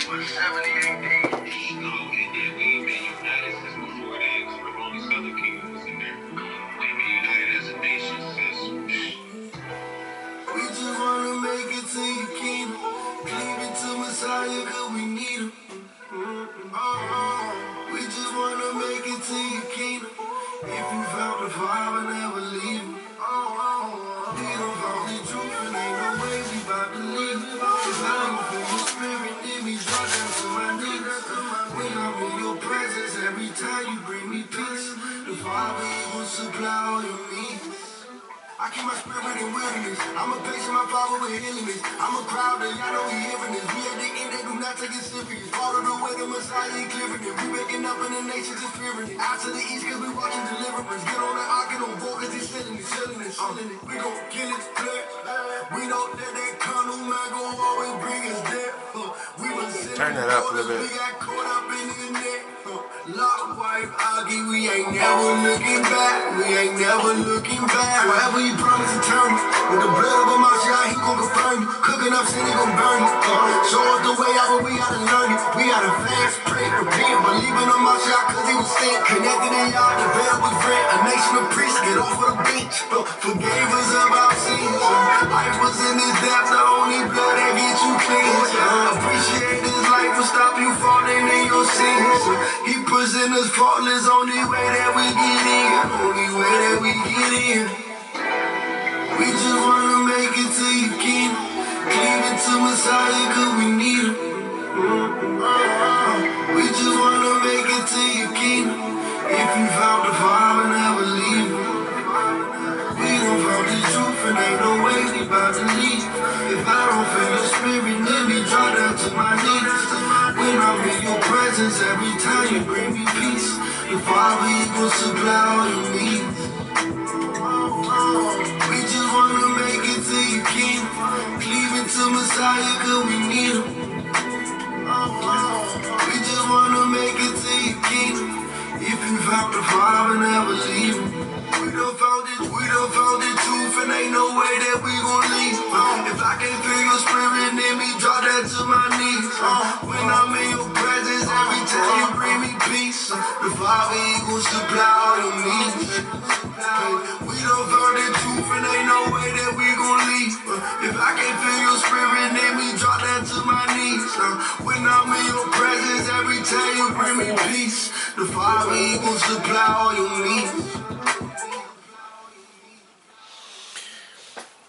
Was 78 days. No, and then we've been united since before that, because the only Southern Kingdom was in there. We've been united as a nation since. We just wanna make it to your kingdom. Cleave it to Messiah, cause we need him. We just wanna make it to your kingdom. If you found the Father, never leave him. We don't found the truth, and ain't no way we about to leave. If I don't feel your spirit, then we drop down to my knees. When I'm in your presence, every time you bring me peace. The Father, he will supply all your needs. I keep my spirit in wilderness. I'm a patient, my father with healing. I'm a crowd that y'all know we hearing this. We at the end, they do not take it serious. Follow the way the Messiah ain't clearing it. We waking up in the nations and fearing it. Out to the east, cause we watching deliverance. Get on the ark and on board, cause he's selling it, selling it, selling it. We gon' kill it, clear. We know that that carnal man gon' always bring us death. We was turn that up a little bit. We got caught up in the net. Lock, wife, Augie, we ain't never looking back. We ain't never looking back. Whatever you promise eternity. With the blood of a Mashiach, he gon' confirm you. Cooking up sin, he gon' burn you. Show us the way out, but we gotta learn it. We gotta fast, pray, repent, believe in the Mashiach, cause he was sent. Connected in y'all, the veil was rent. A nation of priests, get off of the bench. Forgave us of our sins. Life was in this death, the only blood that gets you clean. Appreciate this life will stop you falling in your sins. He present us faultless, only way that we get in. Only way that we get in. We just wanna make it to your kingdom. Cleave it to Messiah, cause we need him. We just wanna make it to your kingdom. If you found the Father, never leave him. We done found the truth, and ain't no way we about to leave. If I don't feel your spirit, let me draw down to my knees. When I'm in your presence, every time you bring me peace. The Father, he gon' supply all your needs. We just wanna make it to your kingdom. Cleave it to Messiah, cause we need him. We just wanna make it to your kingdom. If you found the Father, never leave him. We done found the truth, and ain't no way that we gon' leave. If I can't feel your spirit, let me drop that to my knees. When I'm in your presence, every time you bring me peace. The Father, he gon' supply all your needs. We done found the truth, and ain't no way that we gon' leave. If I can't feel your spirit, let me drop that to my knees. When I'm in your presence, every time you bring me peace. The Father, he gon' supply all your needs.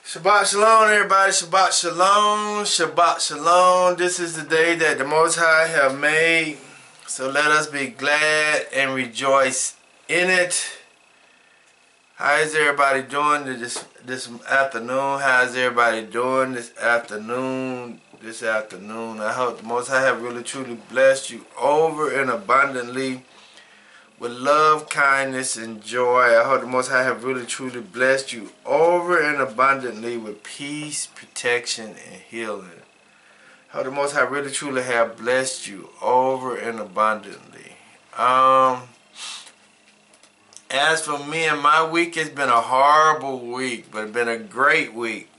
Shabbat Shalom, everybody. Shabbat Shalom. Shabbat Shalom. This is the day that the Most High have made. So let us be glad and rejoice in it. How is everybody doing this afternoon? How is everybody doing this afternoon? I hope the Most High have really truly blessed you over and abundantly with love, kindness, and joy. I hope the Most High have really truly blessed you over and abundantly with peace, protection, and healing. I hope the Most High really truly have blessed you over and abundantly. As for me and my week, it's been a horrible week, but it's been a great week.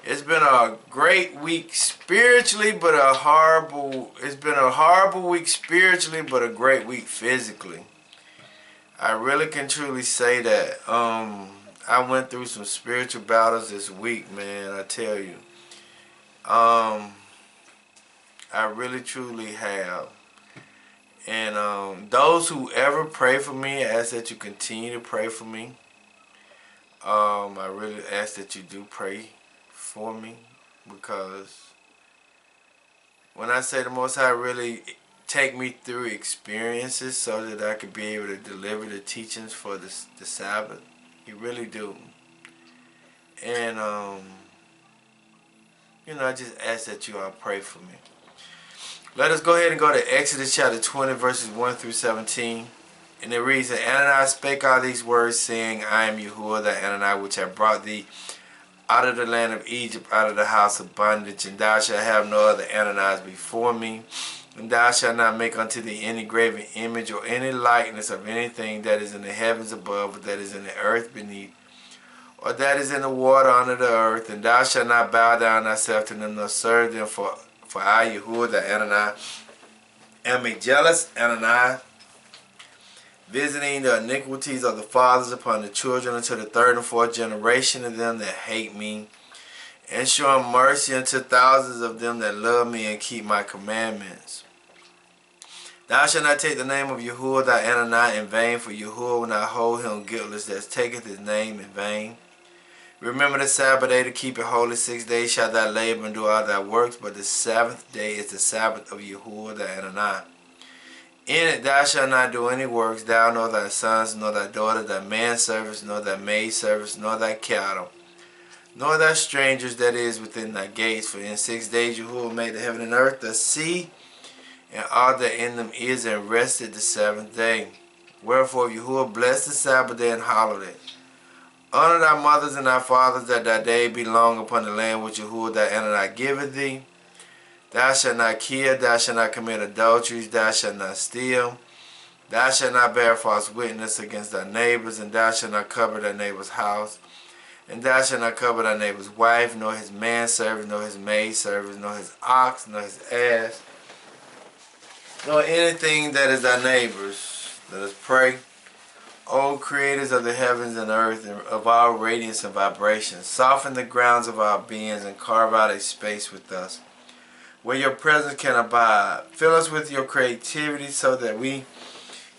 It's been a great week spiritually, but it's been a horrible week spiritually, but a great week physically. I really can truly say that. I went through some spiritual battles this week, man, I tell you. I really truly have. And those who ever pray for me, I ask that you continue to pray for me. I really ask that you do pray for me, because when I say the Most High really take me through experiences so that I could be able to deliver the teachings for the Sabbath, He really do. And I just ask that you all pray for me. Let us go ahead and go to Exodus chapter 20 verses 1 through 17. And it reads, "And Ananias spake all these words, saying, I am Yahuwah the Ananias, which have brought thee out of the land of Egypt, out of the house of bondage. And thou shalt have no other Ananias before me. And thou shalt not make unto thee any graven image or any likeness of anything that is in the heavens above, or that is in the earth beneath, or that is in the water under the earth. And thou shalt not bow down thyself to them, nor serve them, for For I, Yahuwah the Adonai, am a jealous Adonai, visiting the iniquities of the fathers upon the children unto the third and fourth generation of them that hate me, and showing mercy unto thousands of them that love me and keep my commandments. Thou shalt not take the name of Yahuwah thy Adonai in vain, for Yahuwah will not hold him guiltless that taketh his name in vain. Remember the Sabbath day to keep it holy. 6 days shalt thou labor and do all thy works, but the seventh day is the Sabbath of Yahuwah thy Adonai. In it thou shalt not do any works, thou nor thy sons, nor thy daughters, thy manservants, nor thy maidservants, nor thy cattle, nor thy strangers that is within thy gates. For in 6 days Yahuwah made the heaven and earth, the sea, and all that in them is, and rested the seventh day. Wherefore Yahuwah blessed the Sabbath day and hallowed it. Honor thy mothers and thy fathers, that thy day be long upon the land which Yahuwah thy Adonai giveth thee. Thou shalt not kill, thou shalt not commit adulteries, thou shalt not steal, thou shalt not bear false witness against thy neighbors, and thou shalt not cover thy neighbor's house, and thou shalt not cover thy neighbor's wife, nor his manservant, nor his maidservant, nor his ox, nor his ass, nor anything that is thy neighbor's. Let us pray. O creators of the heavens and earth, and of our radiance and vibration, soften the grounds of our beings and carve out a space with us where your presence can abide. Fill us with your creativity so that we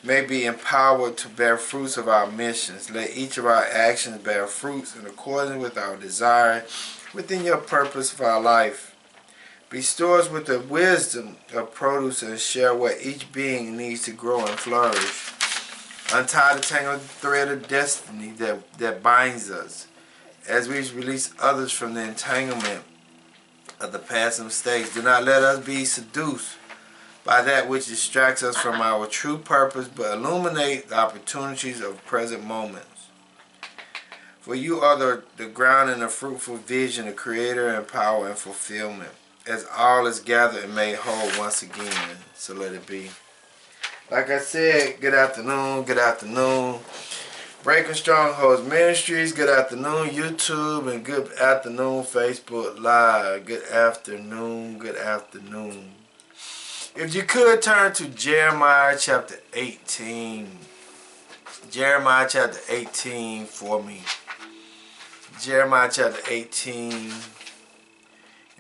may be empowered to bear fruits of our missions. Let each of our actions bear fruits in accordance with our desire within your purpose for our life. Bestow us with the wisdom of produce and share what each being needs to grow and flourish. Untie the tangled thread of destiny that binds us as we release others from the entanglement of the past mistakes. Do not let us be seduced by that which distracts us from our true purpose, but illuminate the opportunities of present moments. For you are the ground and the fruitful vision, the creator and power and fulfillment, as all is gathered and made whole once again. So let it be. Like I said, good afternoon, good afternoon. Breaking Strongholds Ministries, good afternoon, YouTube, and good afternoon, Facebook Live. Good afternoon, good afternoon. If you could turn to Jeremiah chapter 18. Jeremiah chapter 18 for me. Jeremiah chapter 18.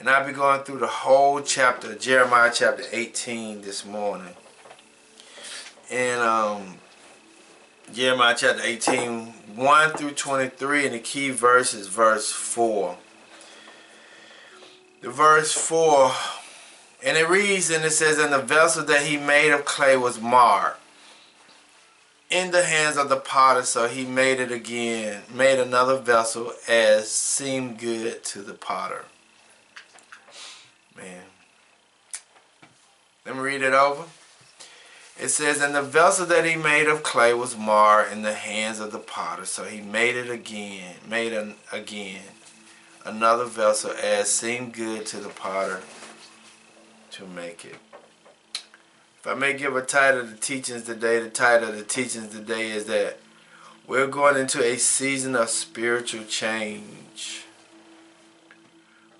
And I'll be going through the whole chapter of Jeremiah chapter 18 this morning. And Jeremiah chapter 18, 1 through 23, and the key verse is verse 4. The verse 4, and it reads, and it says, and the vessel that he made of clay was marred in the hands of the potter, so he made it again, made another vessel as seemed good to the potter. Man. Let me read it over. It says, and the vessel that he made of clay was marred in the hands of the potter, so he made it again, another vessel as seemed good to the potter to make it. If I may give a title to the teachings today, the title of the teachings today is that we're going into a season of spiritual change.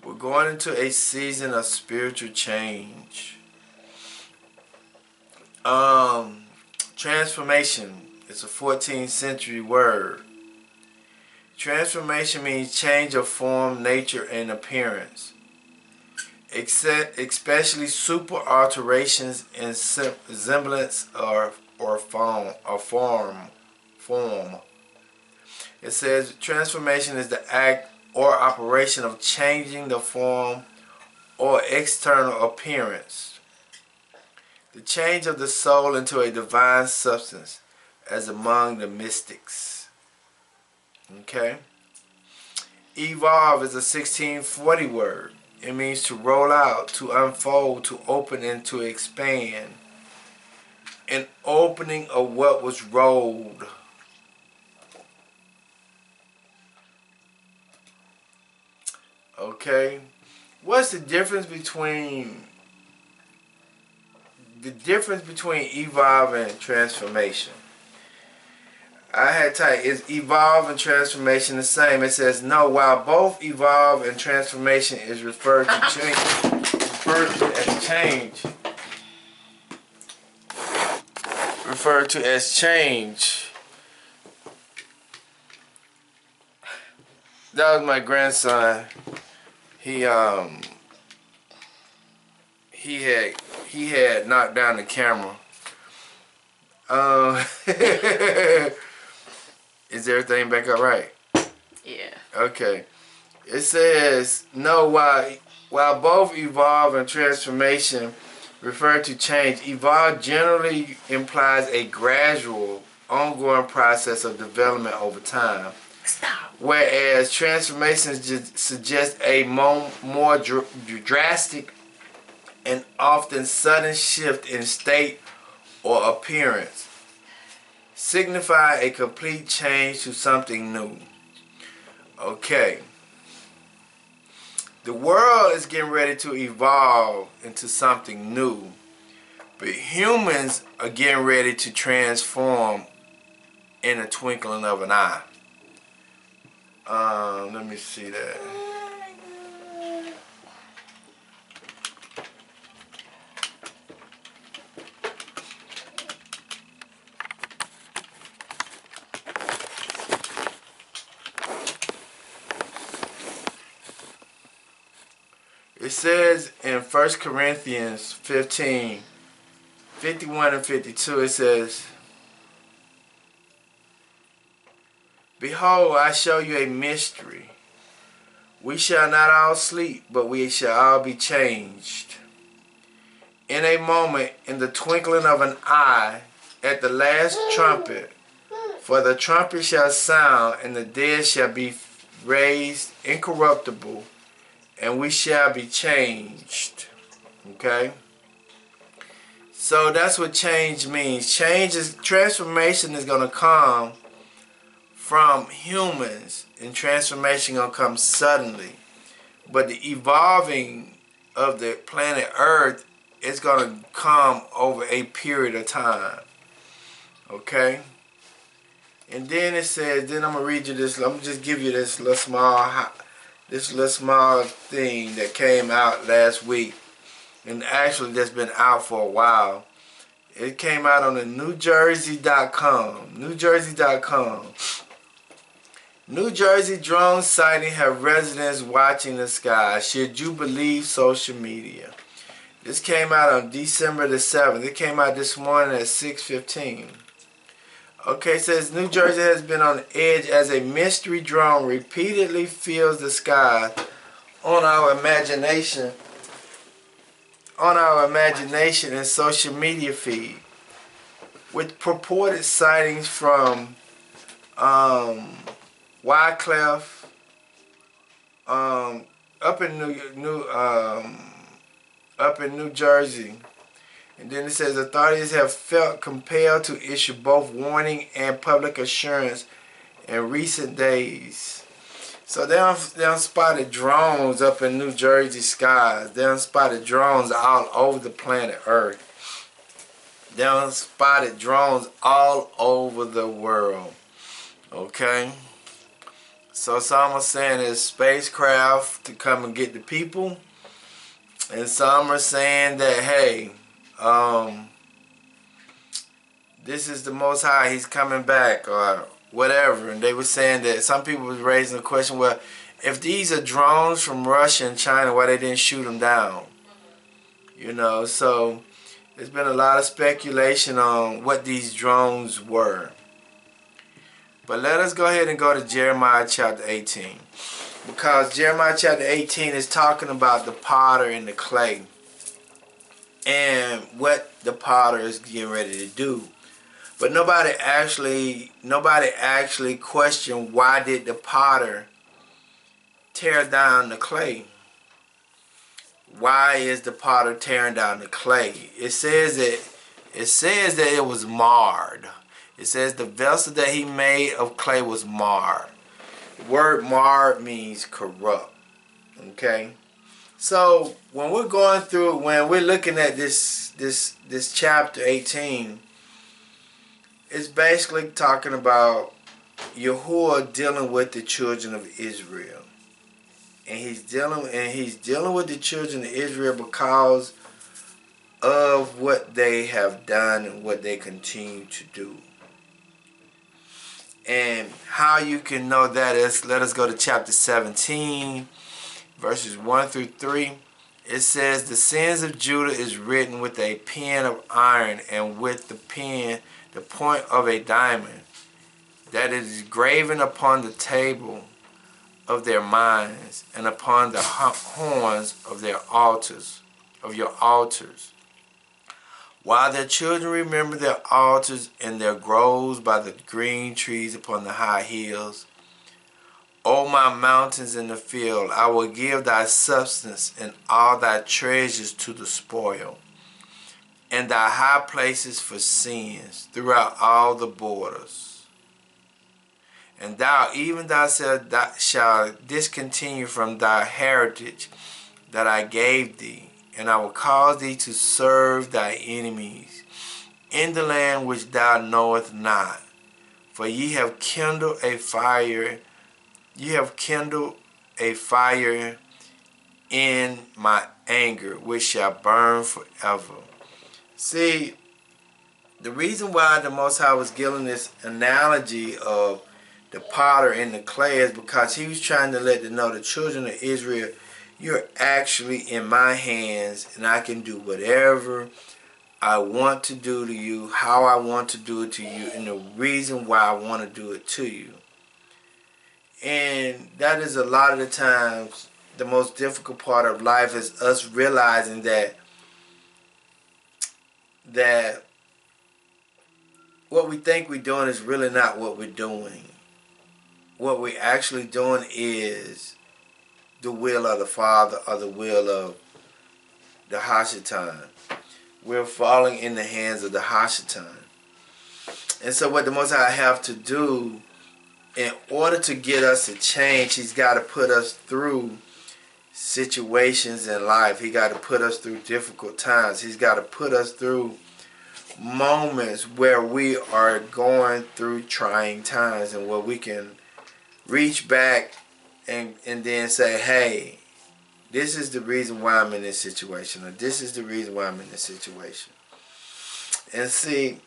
We're going into a season of spiritual change. Transformation is a 14th century word. Transformation means change of form, nature, and appearance, especially super alterations in semblance or form. It says transformation is the act or operation of changing the form or external appearance. The change of the soul into a divine substance, as among the mystics. Okay? Evolve is a 1640 word. It means to roll out, to unfold, to open, and to expand. An opening of what was rolled. Okay? What's the difference between evolve and transformation? I had typed, is evolve and transformation the same? It says no. While both evolve and transformation is referred to change, change. Referred to as change. That was my grandson. He had knocked down the camera. Is everything back up right? Yeah. Okay. It says, no, while both evolve and transformation refer to change, evolve generally implies a gradual, ongoing process of development over time. Stop. Whereas transformations suggest a more drastic and often sudden shift in state or appearance, signify a complete change to something new. Okay. The world is getting ready to evolve into something new, but humans are getting ready to transform in a twinkling of an eye. Let me see that. It says in 1 Corinthians 15, 51 and 52, it says, behold, I show you a mystery. We shall not all sleep, but we shall all be changed. In a moment, in the twinkling of an eye, at the last trumpet, for the trumpet shall sound, and the dead shall be raised incorruptible, and we shall be changed. Okay? So that's what change means. Transformation is going to come from humans, and transformation going to come suddenly. But the evolving of the planet Earth is going to come over a period of time. Okay? And then it says, then I'm going to read you this, I'm going to just give you this little small thing that came out last week, and actually that's been out for a while. It came out on the NewJersey.com. NewJersey.com. New Jersey drone sighting have residents watching the sky. Should you believe social media? This came out on December the 7th. It came out this morning at 6:15. Okay, it says New Jersey has been on edge as a mystery drone repeatedly fills the sky on our imagination and social media feed, with purported sightings from Wycliffe, up in New Jersey. And then it says authorities have felt compelled to issue both warning and public assurance in recent days. So they done spotted drones up in New Jersey skies. They done spotted drones all over the planet Earth. They done spotted drones all over the world. Okay? So some are saying it's spacecraft to come and get the people. And some are saying that, hey, this is the Most High, he's coming back, or whatever. And they were saying that some people was raising the question, well, if these are drones from Russia and China, why they didn't shoot them down? You know, so there's been a lot of speculation on what these drones were. But let us go ahead and go to Jeremiah chapter 18. Because Jeremiah chapter 18 is talking about the potter and the clay, and what the potter is getting ready to do. But nobody actually questioned, why did the potter tear down the clay? Why is the potter tearing down the clay? It says that it was marred. It says the vessel that he made of clay was marred. The word marred means corrupt. Okay? So when we're going through, when we're looking at this chapter 18, it's basically talking about Yahuwah dealing with the children of And he's dealing with the children of Israel because of what they have done and what they continue to do. And how you can know that is, let us go to chapter 17, verses 1 through 3. It says, the sins of Judah is written with a pen of iron and with the pen, the point of a diamond, that it is graven upon the table of their minds and upon the horns of their altars, of your altars. While their children remember their altars and their groves by the green trees upon the high hills, O my mountains in the field, I will give thy substance and all thy treasures to the spoil, and thy high places for sins throughout all the borders. And thou, even thyself, shalt discontinue from thy heritage that I gave thee, and I will cause thee to serve thy enemies in the land which thou knowest not. For ye have kindled a fire, in my anger, which shall burn forever. See, the reason why the Most High was giving this analogy of the potter and the clay is because he was trying to let them know, the children of Israel, you're actually in my hands, and I can do whatever I want to do to you, how I want to do it to you, and the reason why I want to do it to you. And that is a lot of the times the most difficult part of life, is us realizing that what we think we're doing is really not what we're doing. What we're actually doing is the will of the Father, or the will of the Hashatan. We're falling in the hands of the Hashatan. And so what the Most High have to do, in order to get us to change, he's got to put us through situations in life. He got to put us through difficult times. He's got to put us through moments where we are going through trying times, and where we can reach back and then say, hey, this is the reason why I'm in this situation, or this is the reason why I'm in this situation. And see,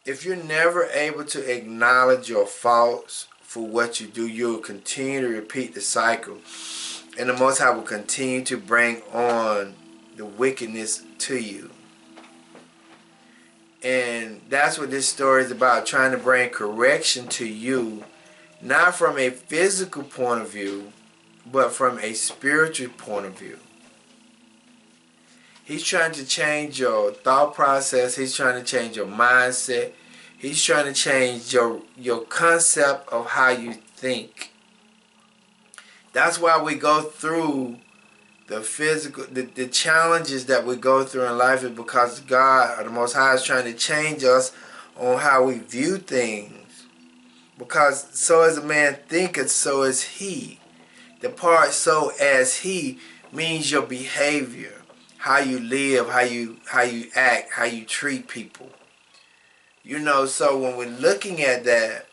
if you're never able to acknowledge your faults for what you do, you'll continue to repeat the cycle, and the Most High will continue to bring on the wickedness to you. And that's what this story is about, trying to bring correction to you, not from a physical point of view, but from a spiritual point of view. He's trying to change your thought process. He's trying to change your mindset. He's trying to change your concept of how you think. That's why we go through the physical, the challenges that we go through in life, is because God, or the Most High, is trying to change us on how we view things. Because so as a man thinketh, so is he. The part "so as he" means your behavior, how you live, how you act, how you treat people. You know, so when we're looking at that,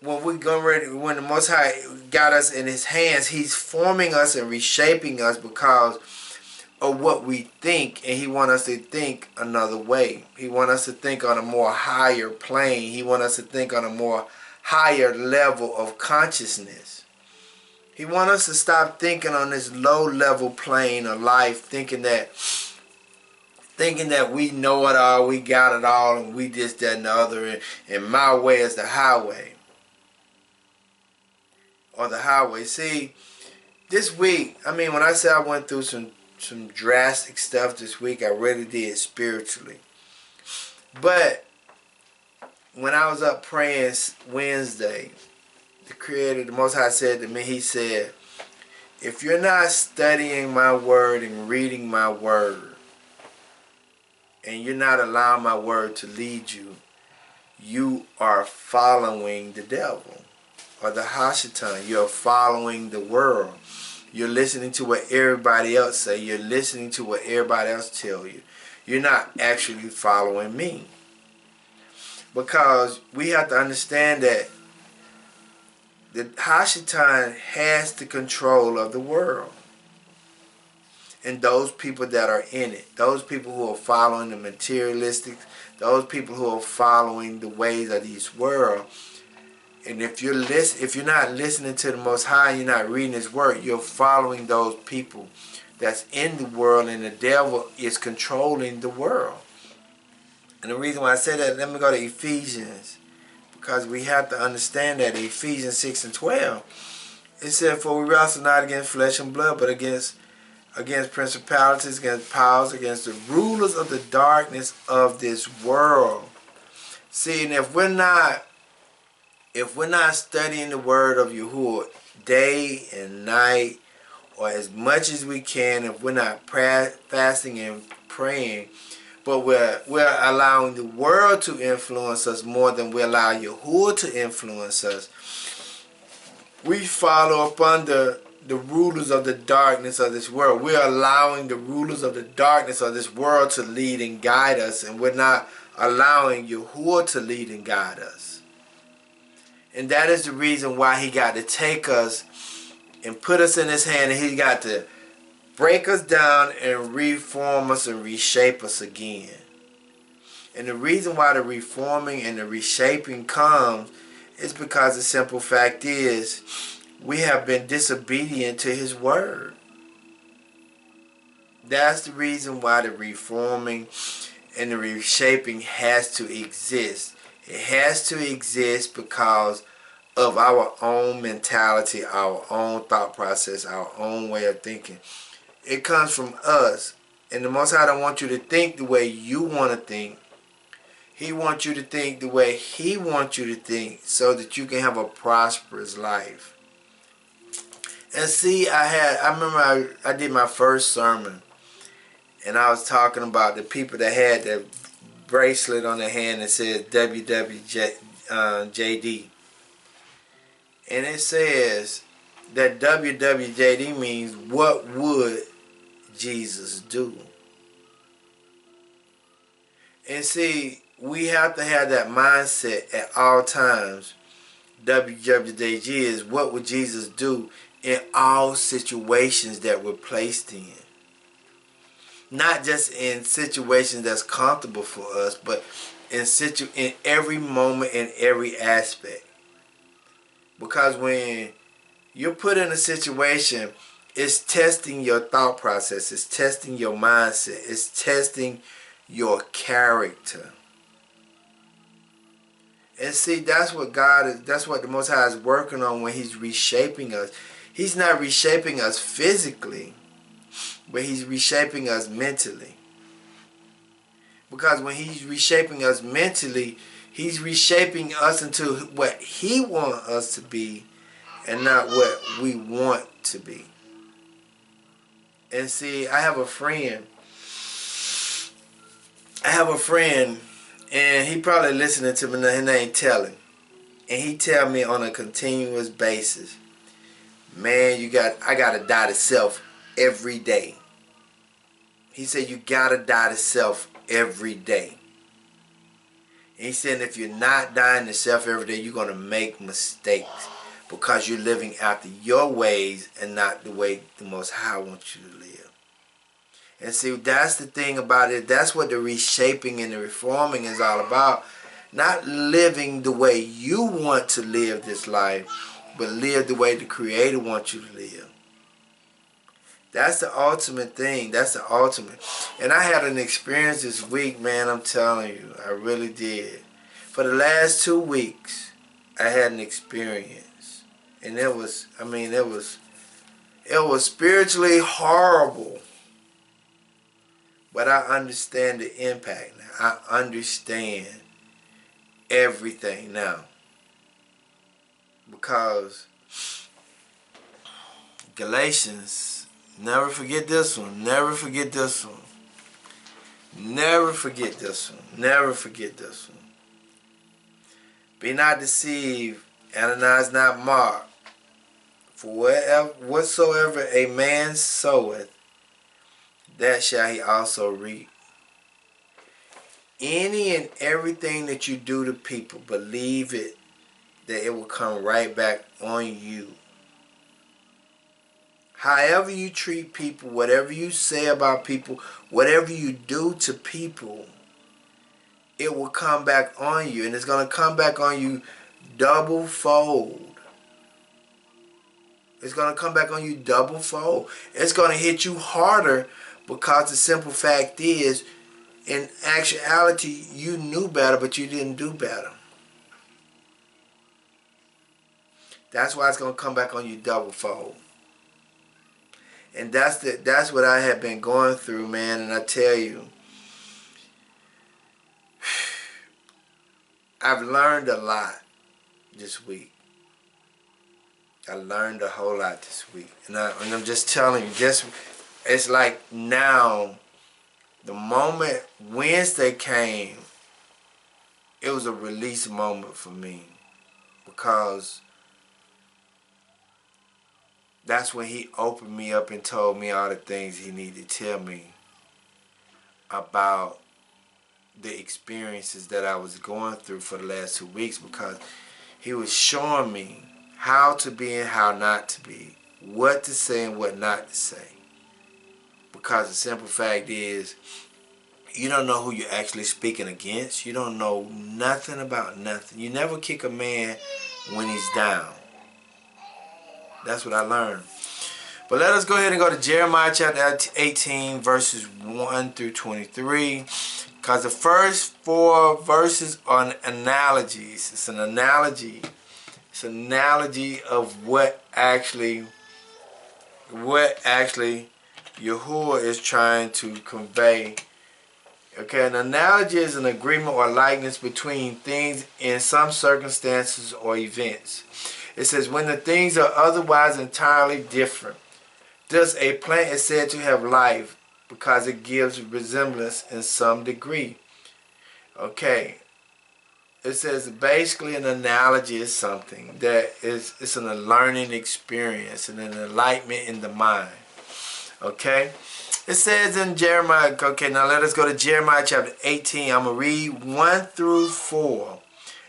when the Most High got us in his hands, he's forming us and reshaping us because of what we think, and he wants us to think another way. He wants us to think on a more higher plane. He wants us to think on a more higher level of consciousness. He wants us to stop thinking on this low level plane of life, thinking that we know it all, we got it all, and we this, that, and the other, and my way is the highway. Or the highway. See, this week, I mean, when I say I went through some drastic stuff this week, I really did spiritually. But when I was up praying Wednesday, the Creator, the Most High, said to me, he said, if you're not studying my word and reading my word, and you're not allowing my word to lead you, you are following the devil, or the Hashatan. You're following the world. You're listening to what everybody else say. You're listening to what everybody else tell you. You're not actually following me. Because we have to understand that the Hashatan has the control of the world. and those people that are in it, those people who are following the materialistic, those people who are following the ways of this world. And if you're not listening to the Most High, you're not reading His Word, you're following those people that's in the world, and the devil is controlling the world. And the reason why I say that, let me go to Ephesians, because we have to understand that Ephesians 6 and 12, it said, "For we wrestle not against flesh and blood, but against principalities, against powers, against the rulers of the darkness of this world." See, and if we're not studying the word of Yahuwah day and night, or as much as we can, if we're not fasting and praying, but we're allowing the world to influence us more than we allow Yahuwah to influence us, we follow up under the rulers of the darkness of this world. We're allowing the rulers of the darkness of this world to lead and guide us, and we're not allowing Yahuwah to lead and guide us. And that is the reason why He got to take us and put us in His hand, and He got to break us down and reform us and reshape us again. And the reason why the reforming and the reshaping comes is because the simple fact is we have been disobedient to His word. That's the reason why the reforming and the reshaping has to exist. It has to exist because of our own mentality, our own thought process, our own way of thinking. It comes from us. And the Most High don't want you to think the way you want to think. He wants you to think the way He wants you to think, so that you can have a prosperous life. And see, I remember I did my first sermon, and I was talking about the people that had the bracelet on their hand that says WWJD. And it says that WWJD means, what would Jesus do? And see, we have to have that mindset at all times. WWJD is, what would Jesus do in all situations that we're placed in? Not just in situations that's comfortable for us, but in every moment, in every aspect. Because when you're put in a situation, it's testing your thought process, it's testing your mindset, it's testing your character. And see, that's what the Most High is working on when He's reshaping us. He's not reshaping us physically, but He's reshaping us mentally. Because when He's reshaping us mentally, He's reshaping us into what He wants us to be, and not what we want to be. And see, I have a friend, and he probably listening to me now. His name Telling, and he tell me on a continuous basis, "Man, I gotta die to self every day." He said, "You gotta die to self every day." And he said, if you're not dying to self every day, you're gonna make mistakes, because you're living after your ways and not the way the Most High wants you to live. And see, that's the thing about it. That's what the reshaping and the reforming is all about. Not living the way you want to live this life, but live the way the Creator wants you to live. That's the ultimate thing. That's the ultimate. And I had an experience this week, man. I'm telling you, I really did. For the last 2 weeks, I had an experience. And it was spiritually horrible. But I understand the impact now. I understand everything now. Because Galatians, never forget this one. Never forget this one. Never forget this one. Never forget this one. Be not deceived, Ananias not mocked. For whatsoever a man soweth, that shall he also reap. Any and everything that you do to people, believe it, that it will come right back on you. However you treat people, whatever you say about people, whatever you do to people, it will come back on you. And it's going to come back on you double fold. It's going to come back on you double fold. It's going to hit you harder because the simple fact is, in actuality, you knew better, but you didn't do better. That's why it's going to come back on you double fold. And that's what I have been going through, man. And I tell you, I've learned a lot this week. I learned a whole lot this week. And I'm just telling you, it's like now, the moment Wednesday came, it was a release moment for me. Because that's when he opened me up and told me all the things he needed to tell me about the experiences that I was going through for the last 2 weeks, because he was showing me how to be and how not to be, what to say and what not to say. Because the simple fact is, you don't know who you're actually speaking against. You don't know nothing about nothing. You never kick a man when he's down. That's what I learned. But let us go ahead and go to Jeremiah chapter 18, verses 1 through 23. Because the first 4 verses are analogies. It's an analogy. It's an analogy of what actually Yahuwah is trying to convey. Okay, an analogy is an agreement or likeness between things in some circumstances or events. It says, when the things are otherwise entirely different. Thus, a plant is said to have life because it gives resemblance in some degree. Okay. It says basically an analogy is something that it's a learning experience and an enlightenment in the mind. Okay. It says in Jeremiah, okay, now let us go to Jeremiah chapter 18. I'm going to read 1 through 4.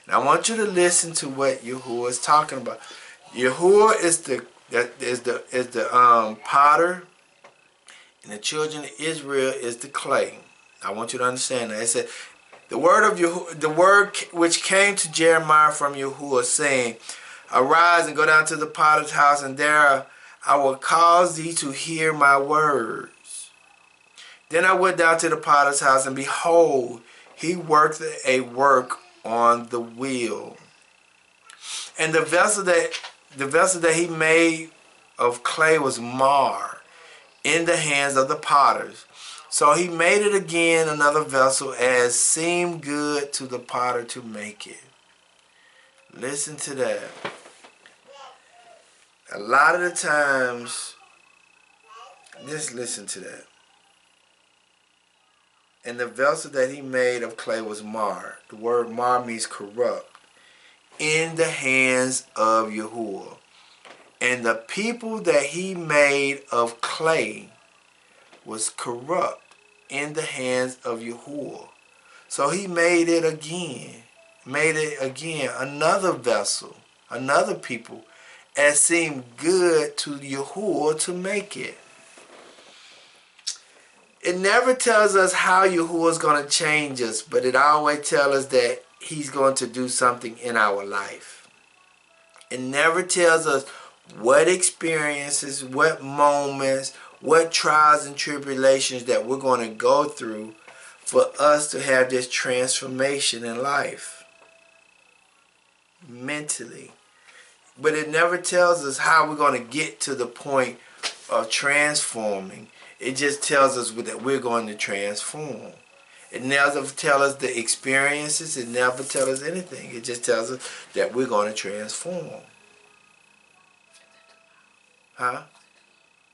And I want you to listen to what Yahuwah is talking about. Yahuwah is the potter, and the children of Israel is the clay. I want you to understand that. It said, the word which came to Jeremiah from Yahuwah, saying, arise and go down to the potter's house, and there I will cause thee to hear my words. Then I went down to the potter's house, and behold, he worked a work on the wheel. And the vessel that he made of clay was marred in the hands of the potters. So he made it again another vessel as seemed good to the potter to make it. Listen to that. A lot of the times, just listen to that. And the vessel that he made of clay was marred. The word mar means corrupt. In the hands of Yahuwah. And the people that he made of clay was corrupt in the hands of Yahuwah. So he made it again. Another vessel, another people, as seemed good to Yahuwah to make it. It never tells us how Yahuwah is going to change us, but it always tells us that he's going to do something in our life. It never tells us what experiences, what moments, what trials and tribulations that we're going to go through for us to have this transformation in life. Mentally. But it never tells us how we're going to get to the point of transforming. It just tells us that we're going to transform. It never tells us the experiences. It never tells us anything. It just tells us that we're going to transform. Huh?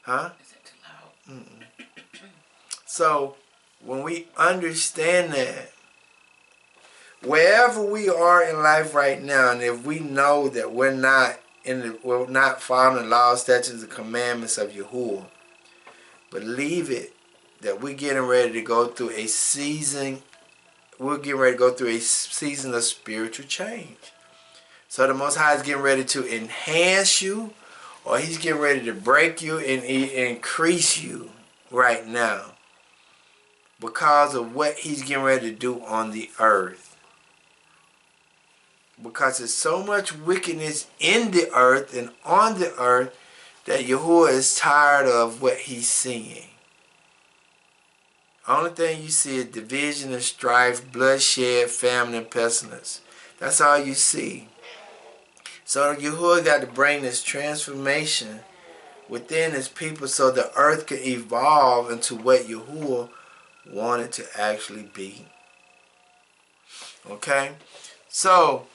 Huh? Is it too loud? So, when we understand that, wherever we are in life right now, and if we know that we're not following the law, statutes, and commandments of Yahuwah, believe it, that we're getting ready to go through a season. We're getting ready to go through a season of spiritual change. So the Most High is getting ready to enhance you, or he's getting ready to break you and increase you right now because of what he's getting ready to do on the earth. Because there's so much wickedness in the earth and on the earth that Yahuwah is tired of what he's seeing. Only thing you see is division and strife, bloodshed, famine, and pestilence. That's all you see. So Yahuwah got to bring this transformation within his people so the earth can evolve into what Yahuwah wanted to actually be. Okay? So,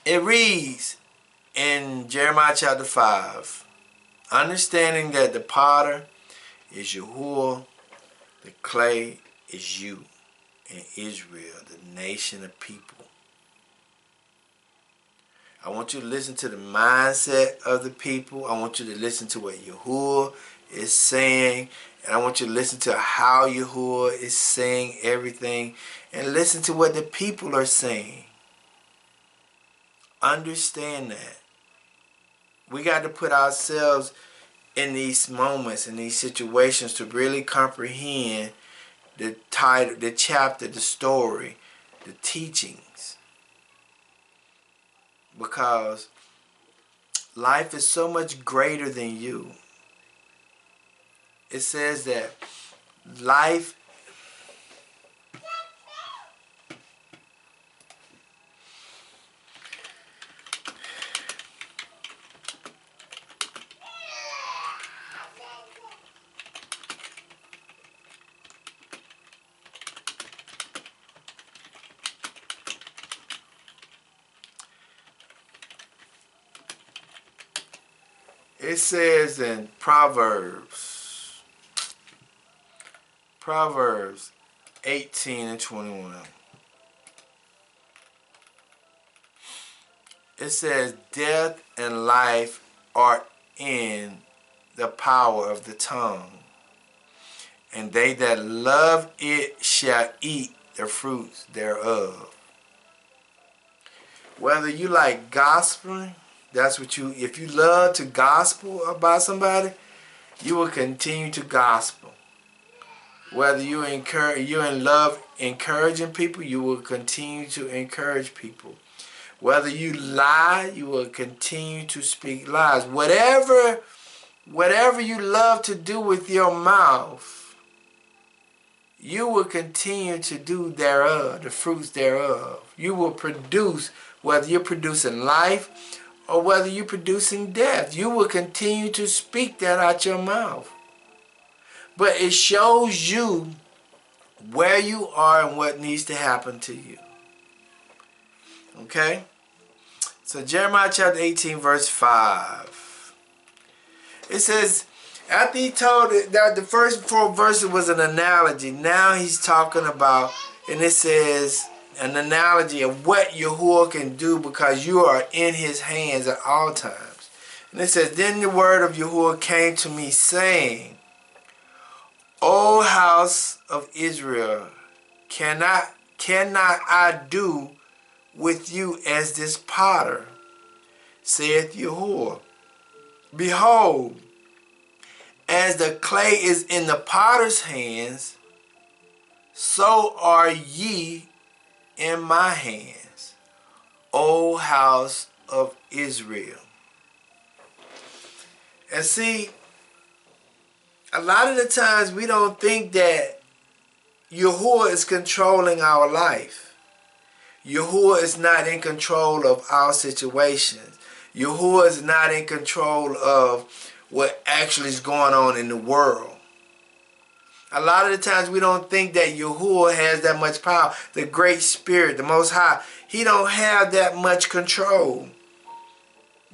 it reads in Jeremiah chapter 5, understanding that the potter is Yahuwah, the clay is you and Israel, the nation of people. I want you to listen to the mindset of the people. I want you to listen to what Yahuwah is saying. And I want you to listen to how Yahuwah is saying everything. And listen to what the people are saying. Understand that. We got to put ourselves in these moments, in these situations to really comprehend the title, the chapter, the story, the teachings. Because life is so much greater than you. It says that life it says in Proverbs 18 and 21. It says, death and life are in the power of the tongue, and they that love it shall eat the fruits thereof. Whether you like gospeling, that's what you, if you love to gospel about somebody, you will continue to gospel. Whether you in love encouraging people, you will continue to encourage people. Whether you lie, you will continue to speak lies. Whatever you love to do with your mouth, you will continue to do thereof, the fruits thereof. You will produce, whether you're producing life or whether you're producing death. You will continue to speak that out your mouth. But it shows you where you are and what needs to happen to you. Okay? So Jeremiah chapter 18 verse 5. It says, after he told it, that the first 4 verses was an analogy. Now he's talking about, and it says, an analogy of what Yahuwah can do because you are in his hands at all times. And it says, then the word of Yahuwah came to me saying, O house of Israel, cannot I do with you as this potter, saith Yahuwah? Behold, as the clay is in the potter's hands, so are ye in my hands, O house of Israel. And see, a lot of the times we don't think that Yahuwah is controlling our life. Yahuwah is not in control of our situations. Yahuwah is not in control of what actually is going on in the world. A lot of the times we don't think that Yahuwah has that much power. The Great Spirit, the Most High, he don't have that much control.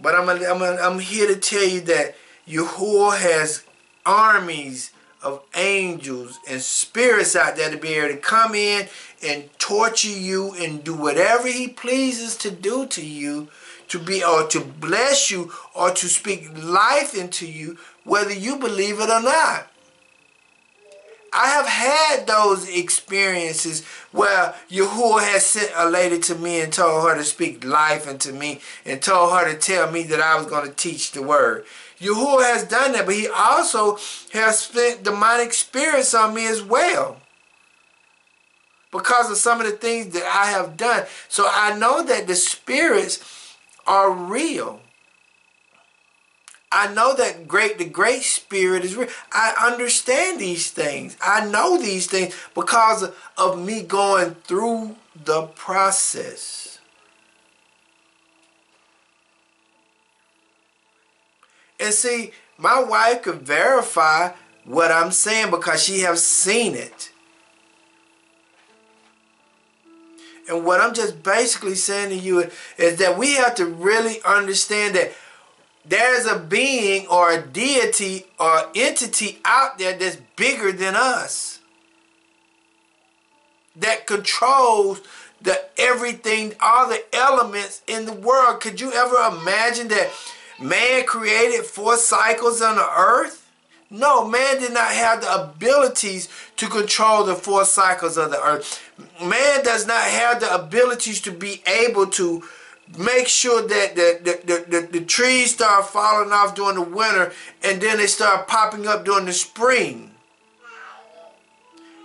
But I'm here to tell you that Yahuwah has armies of angels and spirits out there to be able to come in and torture you and do whatever he pleases to do to you, to be, or to bless you, or to speak life into you, whether you believe it or not. I have had those experiences where Yahuwah has sent a lady to me and told her to speak life into me and told her to tell me that I was going to teach the word. Yahuwah has done that, but he also has spent demonic spirits on me as well because of some of the things that I have done. So I know that the spirits are real. I know that the great spirit is real. I understand these things. I know these things because of me going through the process. And see, my wife could verify what I'm saying because she has seen it. And what I'm just basically saying to you is that we have to really understand that there's a being or a deity or entity out there that's bigger than us, that controls everything, all the elements in the world. Could you ever imagine that man created 4 cycles on the earth? No, man did not have the abilities to control the 4 cycles of the earth. Man does not have the abilities to be able to make sure that the trees start falling off during the winter and then they start popping up during the spring.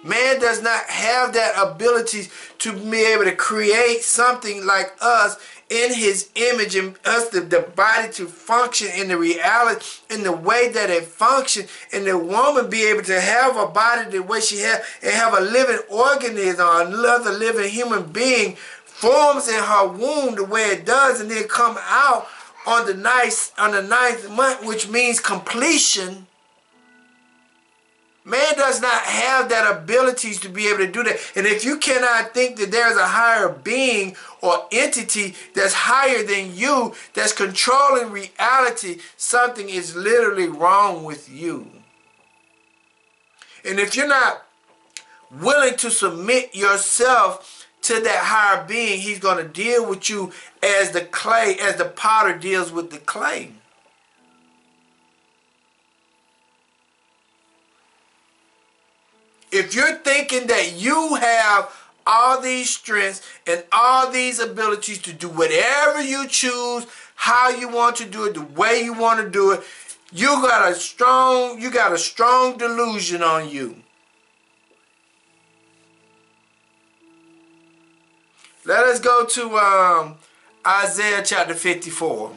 Man does not have that ability to be able to create something like us in his image and us, the body to function in the reality, in the way that it functions, and the woman be able to have a body the way she has and have a living organism or another living human being forms in her womb the way it does and then come out on the ninth month, which means completion. Man does not have that abilities to be able to do that. And if you cannot think that there's a higher being or entity that's higher than you, that's controlling reality, something is literally wrong with you. And if you're not willing to submit yourself to that higher being, he's going to deal with you as the clay, as the potter deals with the clay. If you're thinking that you have all these strengths and all these abilities to do whatever you choose, how you want to do it, the way you want to do it, you got a strong delusion on you. Let us go to Isaiah chapter 54.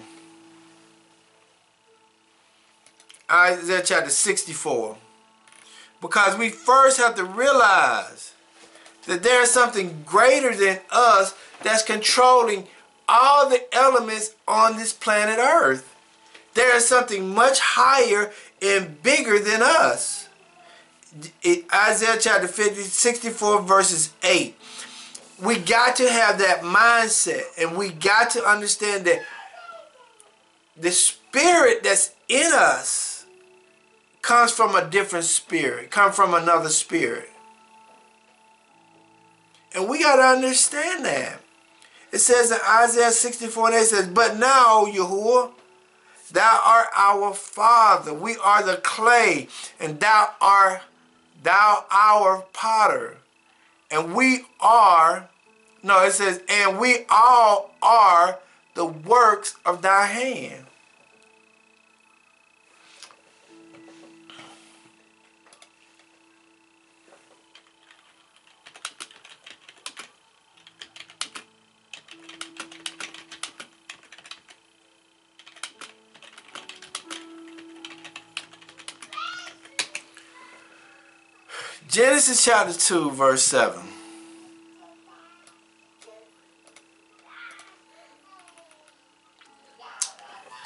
Isaiah chapter 64. Because we first have to realize that there's something greater than us that's controlling all the elements on this planet Earth. There is something much higher and bigger than us. Isaiah chapter 64 verses 8. We got to have that mindset, and we got to understand that the spirit that's in us comes from a different spirit, comes from another spirit. And we got to understand that. It says in Isaiah 64, it says, "But now, Yahuwah, thou art our Father. We are the clay, and thou art our potter. And we are," no, it says, "and we all are the works of thy hand." Genesis chapter 2, verse 7.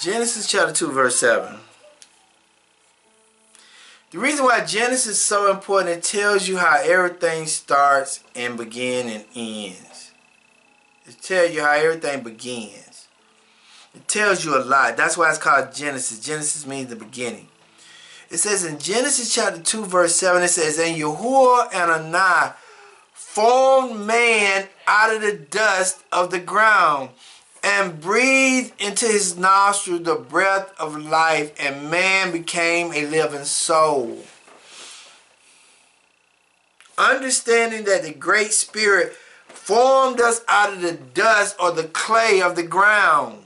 Genesis chapter 2, verse 7. The reason why Genesis is so important, it tells you how everything starts and begins and ends. It tells you how everything begins. It tells you a lot. That's why it's called Genesis. Genesis means the beginning. It says in Genesis chapter 2 verse 7, it says, "And Yahuwah and Anai formed man out of the dust of the ground and breathed into his nostril the breath of life, and man became a living soul." understanding that the Great Spirit formed us out of the dust or the clay of the ground.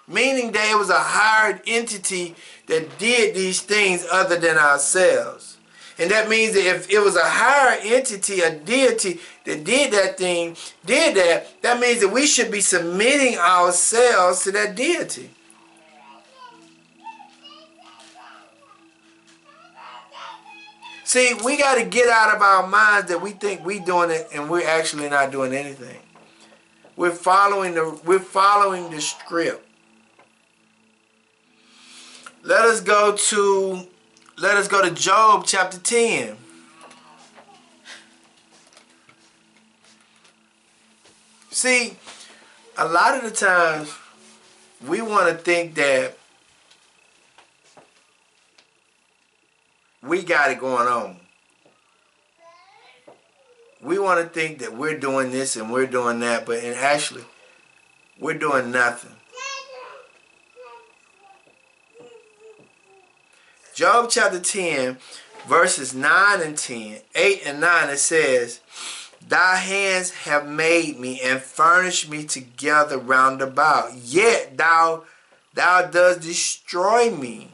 Meaning that it was a higher entity that did these things other than ourselves. And that means that if it was a higher entity, a deity that did that thing, that means that we should be submitting ourselves to that deity. See, we got to get out of our minds that we think we doing it and we're actually not doing anything. We're following the script. Let us go to Job chapter 10. See, a lot of the times we want to think that we got it going on. We want to think that we're doing this and we're doing that, but actually, we're doing nothing. Job chapter 10, verses 9 and 10, 8 and 9, it says, Thy hands have made me and furnished me together round about, yet thou dost destroy me.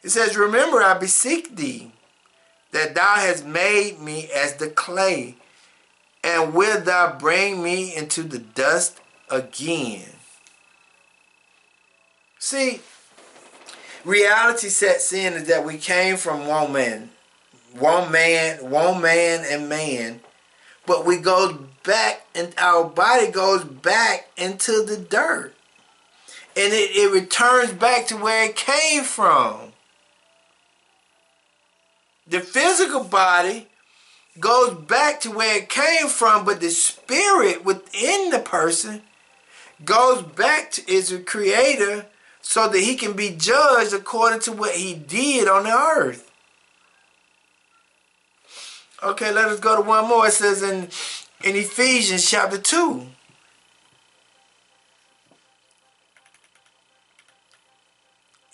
It says, Remember, I beseech thee, that thou hast made me as the clay, and wilt thou bring me into the dust again? See, reality sets in is that we came from one man and man, but we go back and our body goes back into the dirt. And it returns back to where it came from. The physical body goes back to where it came from, but the spirit within the person goes back to its creator so that he can be judged according to what he did on the earth. Okay, let us go to one more. It says in Ephesians chapter 2.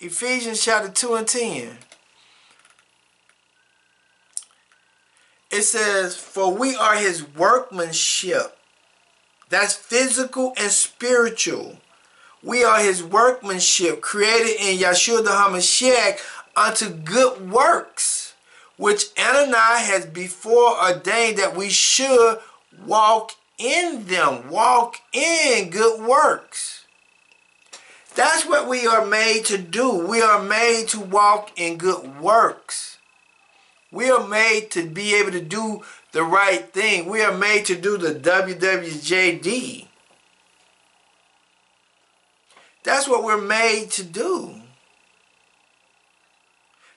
Ephesians chapter 2 and 10. It says, For we are his workmanship. That's physical and spiritual. We are his workmanship, created in Yeshua the HaMashiach unto good works, which Anani has before ordained that we should walk in them. Walk in good works. That's what we are made to do. We are made to walk in good works. We are made to be able to do the right thing. We are made to do the WWJD. That's what we're made to do.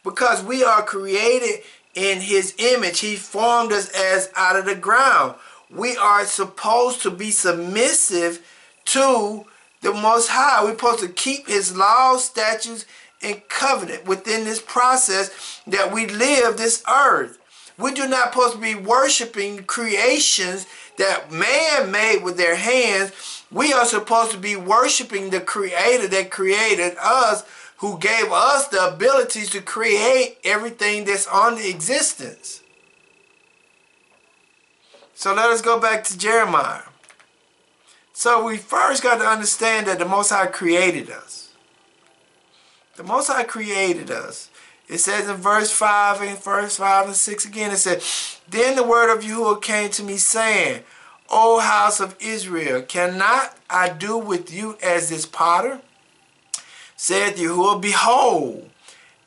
Because we are created in his image. He formed us as out of the ground. We are supposed to be submissive to the Most High. We're supposed to keep his laws, statutes, and covenant within this process that we live this earth. We do not supposed to be worshiping creations that man made with their hands. We are supposed to be worshiping the creator that created us, who gave us the abilities to create everything that's on existence. So let us go back to Jeremiah. So we first got to understand that the Most High created us. The Most High created us. It says in verse 5 and 6 again, it said, Then the word of Yahuwah came to me, saying, O house of Israel, cannot I do with you as this potter? Saith Yahuwah, Behold,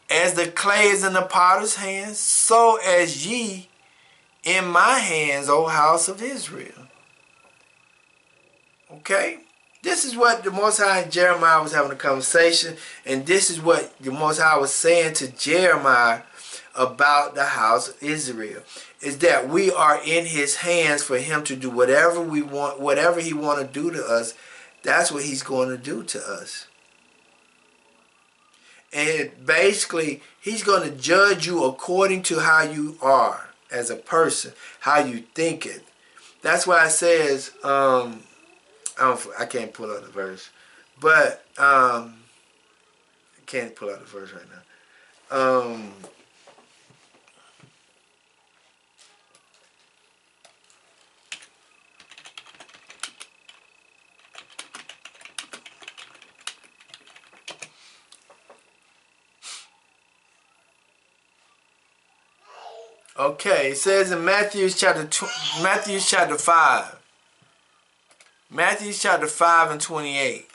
as the clay is in the potter's hands, so as ye in my hands, O house of Israel. Okay? This is what the Most High and Jeremiah was having a conversation, and this is what the Most High was saying to Jeremiah about the house of Israel, is that we are in his hands for him to do whatever we want, whatever he want to do to us. That's what he's going to do to us. And basically, he's going to judge you according to how you are as a person, how you think it. That's why it says, I can't pull out the verse, but I can't pull out the verse right now. Okay, it says in Matthew chapter 5. Matthew chapter 5 and 28.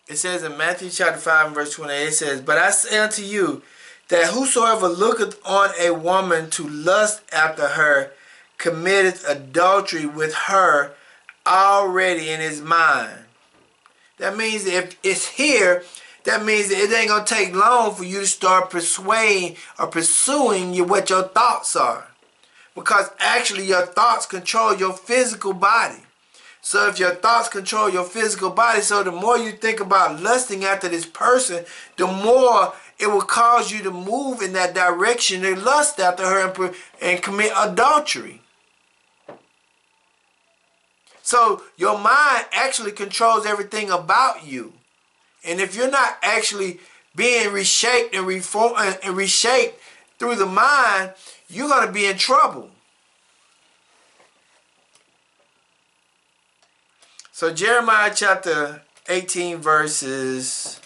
It says in Matthew chapter 5 and verse 28, it says, "But I say unto you, that whosoever looketh on a woman to lust after her, committeth adultery with her already in his mind." That means if it's here, that means that it ain't going to take long for you to start persuading or pursuing what your thoughts are. Because actually your thoughts control your physical body. So if your thoughts control your physical body, so the more you think about lusting after this person, the more it will cause you to move in that direction and lust after her and commit adultery. So your mind actually controls everything about you. And if you're not actually being reshaped and reformed and reshaped through the mind, you're going to be in trouble. So Jeremiah chapter 18 verses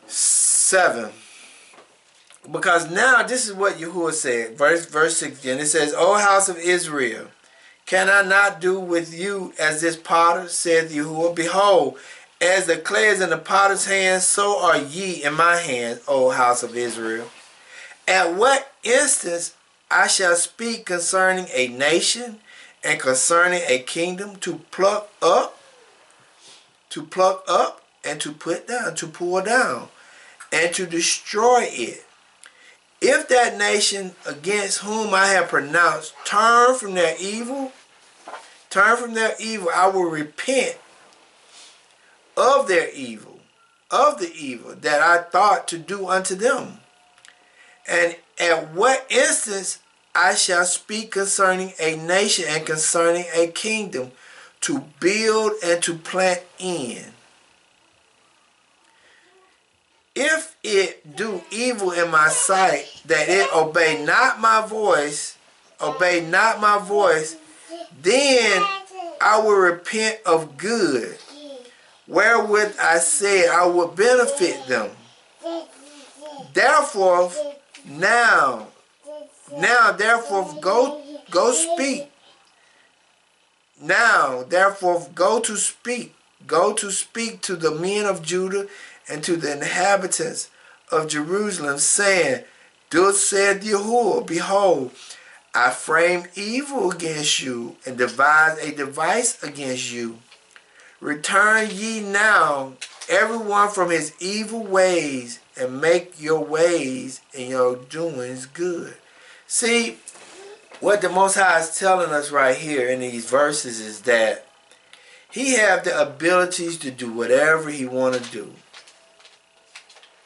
7. Because now this is what Yahuwah said. Verse 6 again. It says, "O house of Israel, can I not do with you as this potter, saith Yahuwah? Behold, as the clay is in the potter's hand, so are ye in my hand, O house of Israel. At what instance I shall speak concerning a nation and concerning a kingdom, to pluck up and to put down, to pull down, and to destroy it. If that nation against whom I have pronounced turn from their evil, I will repent of their evil, of the evil that I thought to do unto them. And at what instance I shall speak concerning a nation and concerning a kingdom, to build and to plant in. If it do evil in my sight, that it obey not my voice, then I will repent of good, wherewith I said I would benefit them. Therefore, therefore go speak. Now, therefore, go to speak to the men of Judah and to the inhabitants of Jerusalem, saying, Thus saith Yahuwah, behold, I frame evil against you and devise a device against you. Return ye now, everyone from his evil ways, and make your ways and your doings good. See, what the Most High is telling us right here in these verses is that he have the abilities to do whatever he want to do.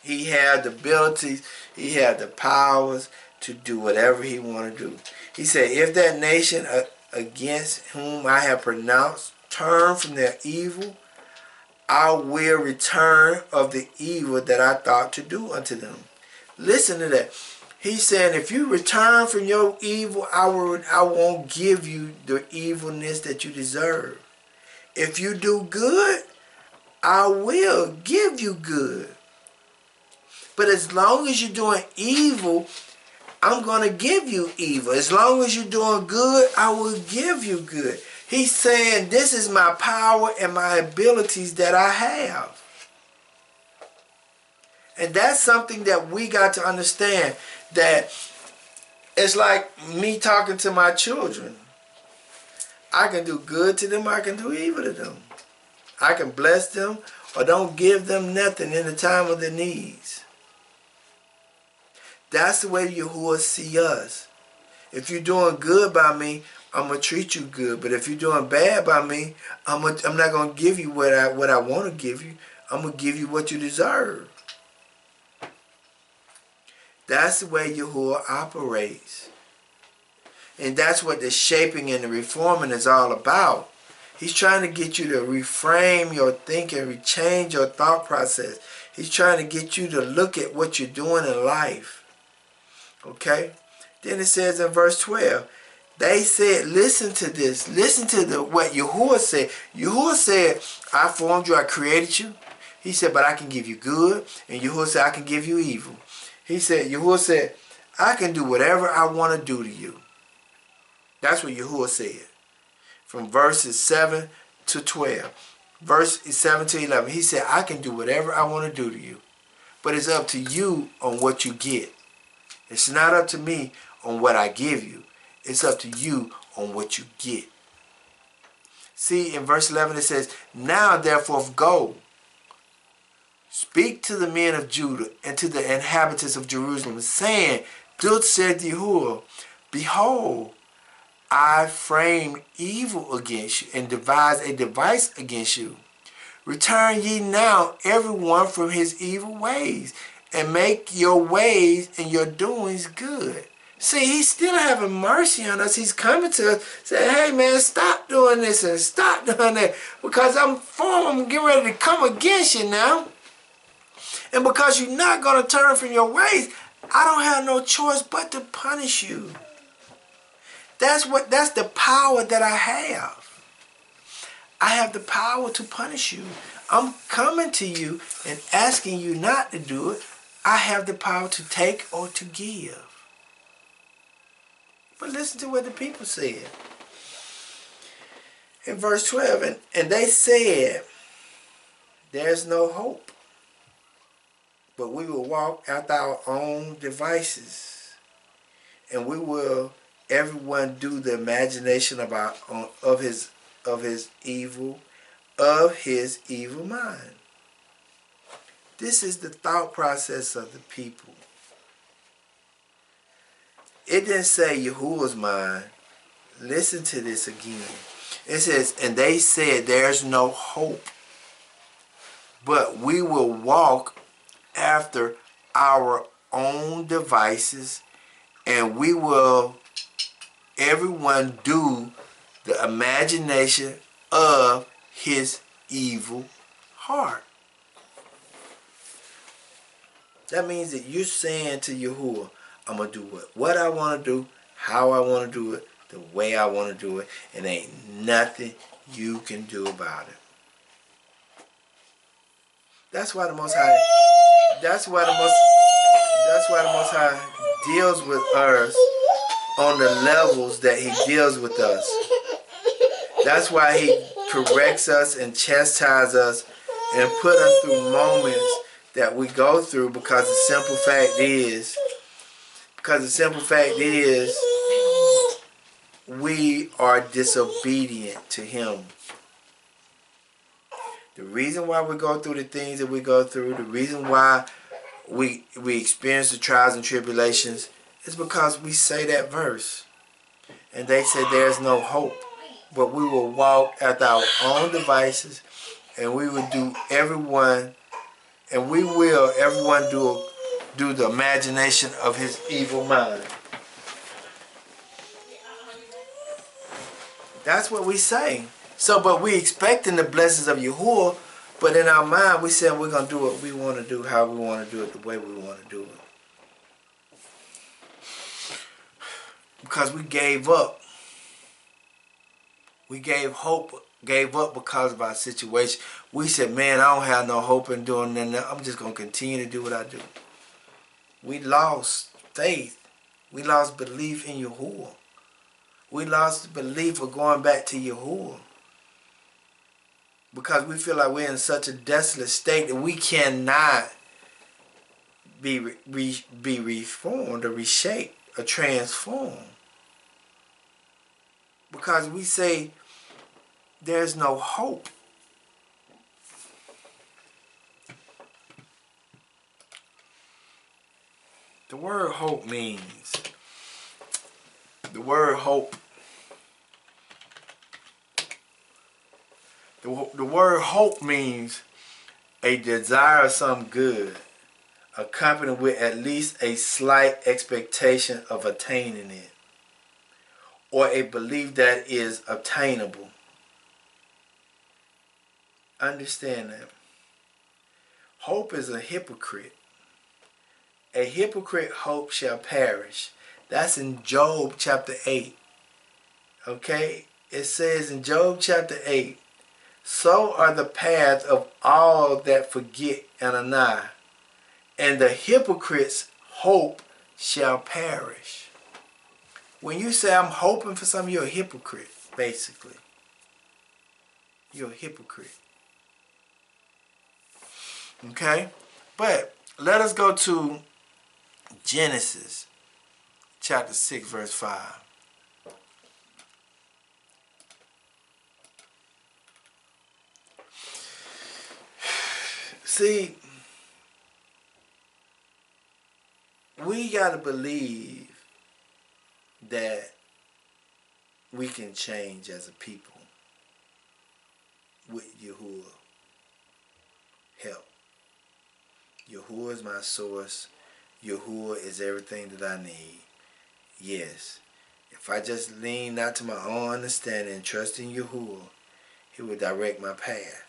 He had the abilities, he had the powers to do whatever he want to do. He said, if that nation against whom I have pronounced turn from their evil, I will return of the evil that I thought to do unto them. Listen to that. He's saying, if you return from your evil, I won't give you the evilness that you deserve. If you do good, I will give you good. But as long as you're doing evil, I'm going to give you evil. As long as you're doing good, I will give you good. He's saying, this is my power and my abilities that I have. And that's something that we got to understand, that it's like me talking to my children. I can do good to them, I can do evil to them. I can bless them or don't give them nothing in the time of their needs. That's the way Yahuwah see us. If you're doing good by me, I'm going to treat you good. But if you're doing bad by me, I'm not going to give you what I want to give you. I'm going to give you what you deserve. That's the way Yahuwah operates. And that's what the shaping and the reforming is all about. He's trying to get you to reframe your thinking, change your thought process. He's trying to get you to look at what you're doing in life. Okay? Then it says in verse 12, they said, listen to this. Listen to what Yahuwah said. Yahuwah said, I formed you, I created you. He said, but I can give you good. And Yahuwah said, I can give you evil. He said, Yahuwah said, I can do whatever I want to do to you. That's what Yahuwah said. From verses 7 to 12. Verse 7 to 11. He said, I can do whatever I want to do to you. But it's up to you on what you get. It's not up to me on what I give you. It's up to you on what you get. See, in verse 11 it says, now therefore go. Speak to the men of Judah and to the inhabitants of Jerusalem, saying, thus said Yahuwah, behold, I frame evil against you and devise a device against you. Return ye now every one from his evil ways, and make your ways and your doings good. See, he's still having mercy on us. He's coming to us, saying, hey man, stop doing this and stop doing that, because I'm getting ready to come against you now. And because you're not going to turn from your ways, I don't have no choice but to punish you. That's the power that I have. I have the power to punish you. I'm coming to you and asking you not to do it. I have the power to take or to give. But listen to what the people said. In verse 12, and they said, there's no hope, but we will walk after our own devices, and we will everyone do the imagination of his evil mind. This is the thought process of the people. It didn't say Yahuwah's mind. Listen to this again. It says, and they said there's no hope, but we will walk after our own devices, and we will everyone do the imagination of his evil heart. That means that you're saying to Yahuwah, I'm going to do what I want to do, how I want to do it, the way I want to do it, and ain't nothing you can do about it. That's why the Most High deals with us on the levels that he deals with us. That's why he corrects us and chastises us and put us through moments that we go through, because the simple fact is we are disobedient to him. The reason why we go through the things that we go through, the reason why we experience the trials and tribulations, is because we say that verse. And they said there's no hope, but we will walk after our own devices, and we will do everyone do the imagination of his evil mind. That's what we say. So, but we expecting the blessings of Yahuwah, but in our mind we saying we're going to do what we want to do, how we want to do it, the way we want to do it. Because we gave up. We gave up because of our situation. We said, man, I don't have no hope in doing nothing. I'm just going to continue to do what I do. We lost faith. We lost belief in Yahuwah. We lost the belief of going back to Yahuwah. Because we feel like we're in such a desolate state that we cannot be reformed or reshaped or transformed. Because we say there's no hope. The word hope means, the word hope means a desire of some good, accompanied with at least a slight expectation of attaining it, or a belief that is obtainable. Understand that. Hope is a hypocrite. A hypocrite hope shall perish. That's in Job chapter 8. Okay? It says in Job chapter 8, so are the paths of all that forget Ananiah, and the hypocrite's hope shall perish. When you say I'm hoping for something, you're a hypocrite, basically. You're a hypocrite. Okay? But let us go to Genesis chapter 6, verse 5. See, we got to believe that we can change as a people with Yahuwah help. Yahuwah is my source. Yahuwah is everything that I need. Yes. If I just lean not to my own understanding and trust in Yahuwah, He will direct my path.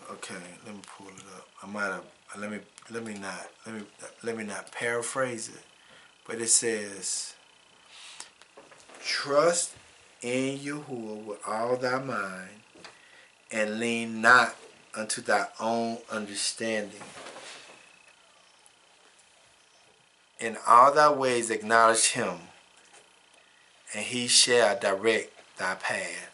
Okay, let me pull it up. I might have let me not paraphrase it. But it says, trust in Yahuwah with all thy mind, and lean not unto thy own understanding. In all thy ways acknowledge him, and he shall direct thy path.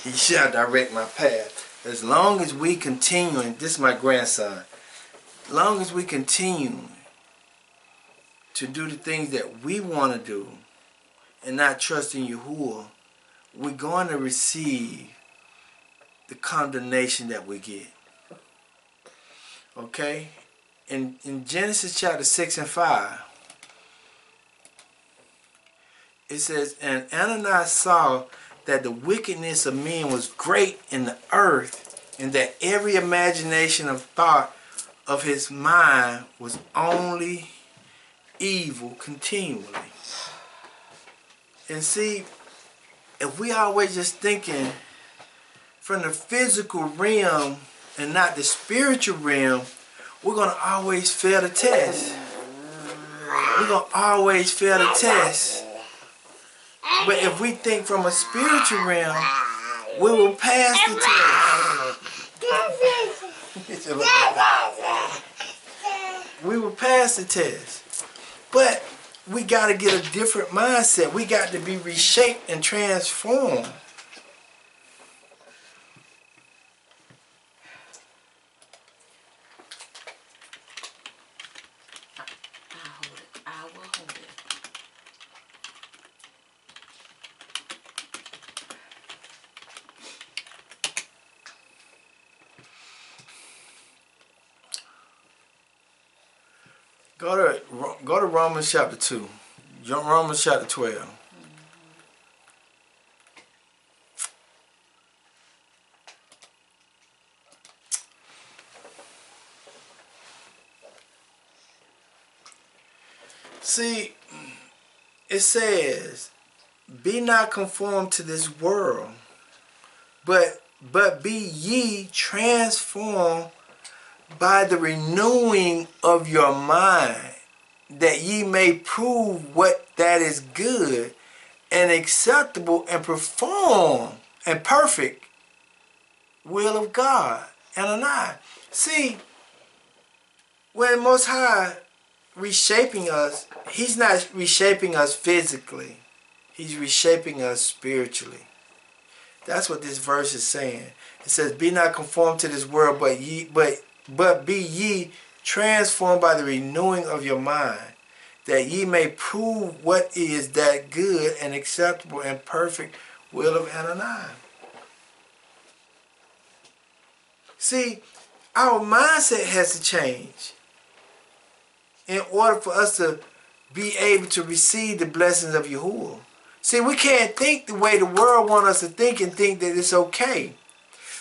He shall direct my path. As long as we continue, and this is my grandson, as long as we continue to do the things that we want to do and not trust in Yahuwah, we're going to receive the condemnation that we get. Okay? In Genesis chapter 6 and 5, it says, and Ananias saw that the wickedness of men was great in the earth, and that every imagination of thought of his mind was only evil continually. And see, if we always just thinking from the physical realm and not the spiritual realm, we're going to always fail the test. We're going to always fail the test. But if we think from a spiritual realm, we will pass the test. We will pass the test. But we got to get a different mindset. We got to be reshaped and transformed. I will hold it. Go to Romans chapter 2. Romans chapter 12. See, it says, be not conformed to this world, but be ye transformed by the renewing of your mind, that ye may prove what that is good and acceptable and perform and perfect will of God. Ananias. See, when Most High reshaping us, he's not reshaping us physically. He's reshaping us spiritually. That's what this verse is saying. It says, be not conformed to this world, but be ye transformed by the renewing of your mind, that ye may prove what is that good and acceptable and perfect will of Ananias. See, our mindset has to change in order for us to be able to receive the blessings of Yahuwah. See, we can't think the way the world wants us to think and think that it's okay.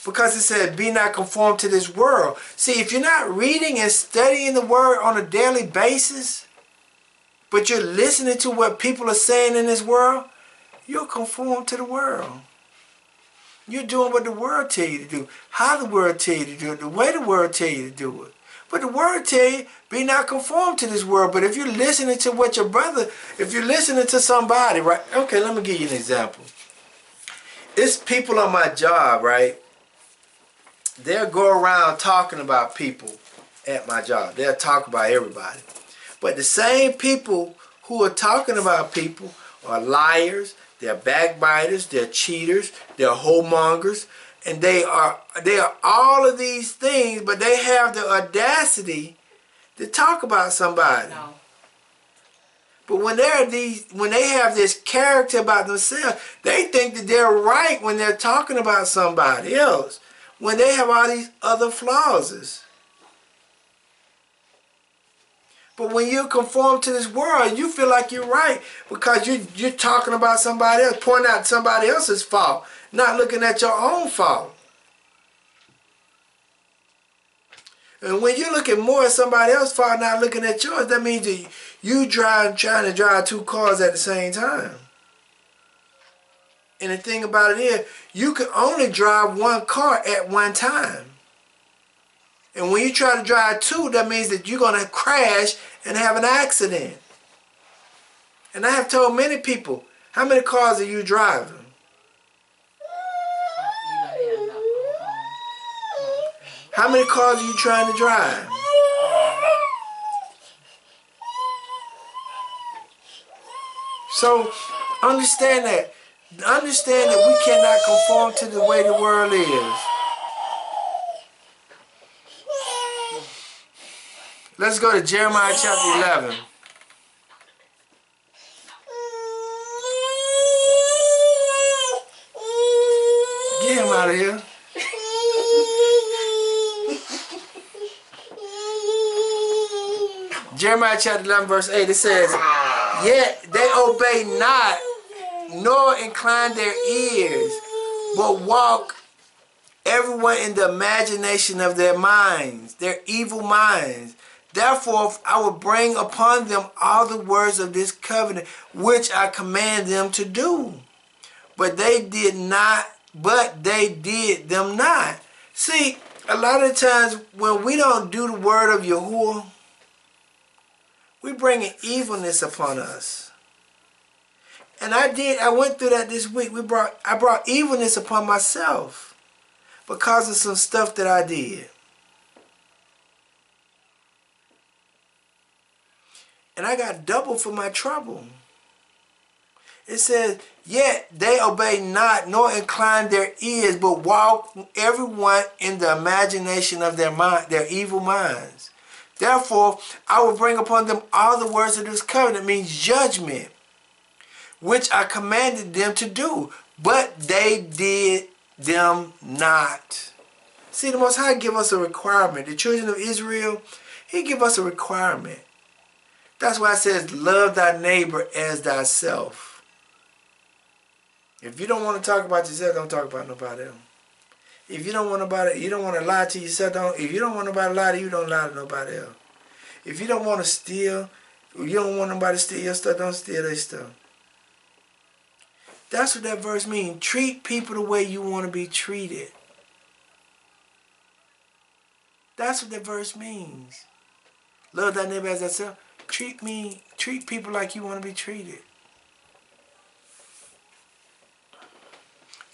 Because it said, be not conformed to this world. See, if you're not reading and studying the word on a daily basis, but you're listening to what people are saying in this world, you're conformed to the world. You're doing what the world tell you to do, how the world tell you to do it, the way the world tell you to do it. But the word tell you, be not conformed to this world. But if you're listening to what your brother, if you're listening to somebody, right? Okay, let me give you an example. It's people on my job, right? They'll go around talking about people at my job. They'll talk about everybody. But the same people who are talking about people are liars, they're backbiters, they're cheaters, they're whoremongers, and they are all of these things, but they have the audacity to talk about somebody. No. But when they have this character about themselves, they think that they're right when they're talking about somebody else, when they have all these other flaws. But when you conform to this world, you feel like you're right because you're talking about somebody else, pointing out somebody else's fault, not looking at your own fault. And when you're looking more at somebody else's fault, not looking at yours, that means that you trying to drive two cars at the same time. And the thing about it is, you can only drive one car at one time. And when you try to drive two, that means that you're going to crash and have an accident. And I have told many people, how many cars are you driving? How many cars are you trying to drive? So understand that. Understand that we cannot conform to the way the world is. Let's go to Jeremiah chapter 11. Get him out of here. Jeremiah chapter 11 verse 8, it says, yet they obey not, nor incline their ears, but walk everyone in the imagination of their minds, their evil minds. Therefore I will bring upon them all the words of this covenant, which I command them to do. But they did them not. See, a lot of times when we don't do the word of Yahuwah, we bringing evilness upon us. And I went through that this week. I brought evilness upon myself because of some stuff that I did. And I got double for my trouble. It says, yet they obey not, nor incline their ears, but walk everyone in the imagination of their mind, their evil minds. Therefore, I will bring upon them all the words of this covenant, means judgment, which I commanded them to do, but they did them not. See, the Most High give us a requirement. The children of Israel, He give us a requirement. That's why it says, love thy neighbor as thyself. If you don't want to talk about yourself, don't talk about nobody else. If you don't want to lie to yourself, if you don't want nobody to lie to you, don't lie to nobody else. If you don't want to steal, you don't want nobody to steal your stuff, don't steal their stuff. That's what that verse means. Treat people the way you want to be treated. That's what that verse means. Love thy neighbor as thyself. Treat people like you want to be treated.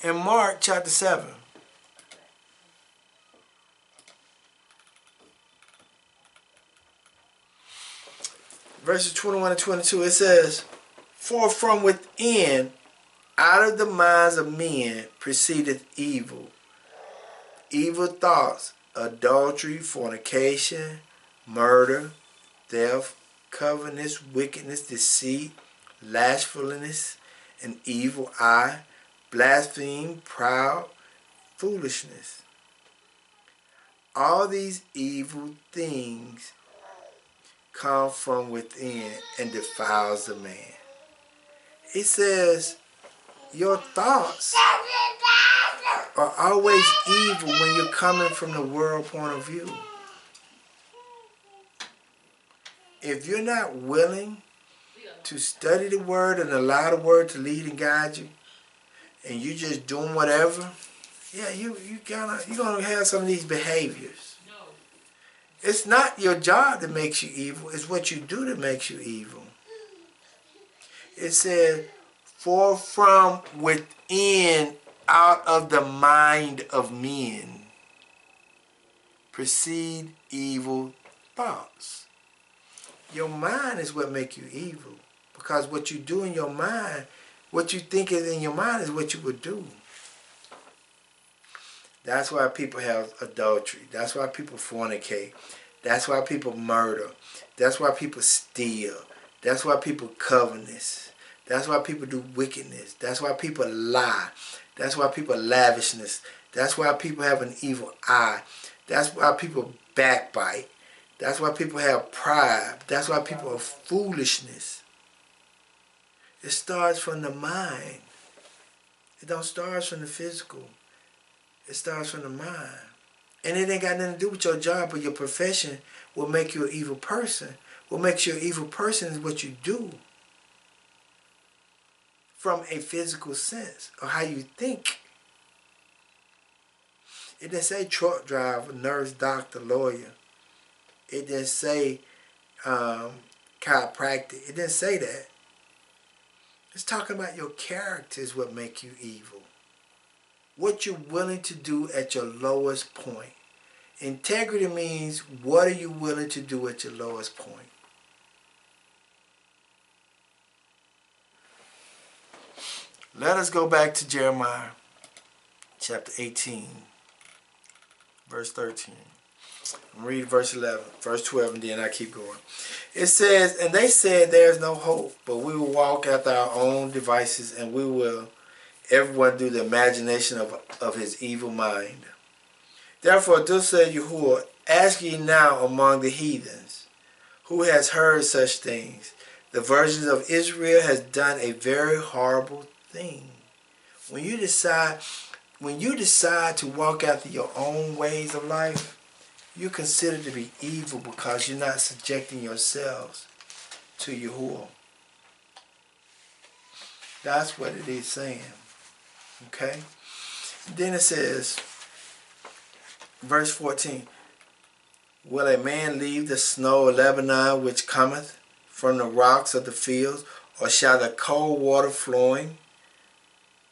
In Mark chapter 7. Verses 21 and 22, it says, for from within, out of the minds of men, proceedeth evil. Evil thoughts, adultery, fornication, murder, theft, covetousness, wickedness, deceit, lashfulness, an evil eye, blasphemy, proud, foolishness. All these evil things come from within and defiles the man. It says your thoughts are always evil when you're coming from the world point of view. If you're not willing to study the word and allow the word to lead and guide you, and you just doing whatever, yeah, you're gonna have some of these behaviors. It's not your job that makes you evil. It's what you do that makes you evil. It says, for from within, out of the mind of men, proceed evil thoughts. Your mind is what makes you evil. Because what you do in your mind, what you think is in your mind is what you would do. That's why people have adultery. That's why people fornicate. That's why people murder. That's why people steal. That's why people covetousness. That's why people do wickedness. That's why people lie. That's why people lavishness. That's why people have an evil eye. That's why people backbite. That's why people have pride. That's why people have foolishness. It starts from the mind. It don't start from the physical. It starts from the mind. And it ain't got nothing to do with your job or your profession will make you an evil person. What makes you an evil person is what you do. From a physical sense or how you think. It didn't say truck driver, nurse, doctor, lawyer. It didn't say chiropractic. It didn't say that. It's talking about your character is what makes you evil. What you're willing to do at your lowest point. Integrity means what are you willing to do at your lowest point. Let us go back to Jeremiah chapter 18, verse 13. I'm reading verse 11, verse 12, and then I keep going. It says, and they said there is no hope, but we will walk after our own devices, and we will everyone do the imagination of his evil mind. Therefore, thus said Yahuwah, ask ye now among the heathens, who has heard such things? The virgins of Israel has done a very horrible thing. When you decide to walk after your own ways of life, you're considered to be evil because you're not subjecting yourselves to Yahuwah. That's what it is saying. Okay? Then it says, verse 14, will a man leave the snow of Lebanon which cometh from the rocks of the fields, or shall the cold water flowing,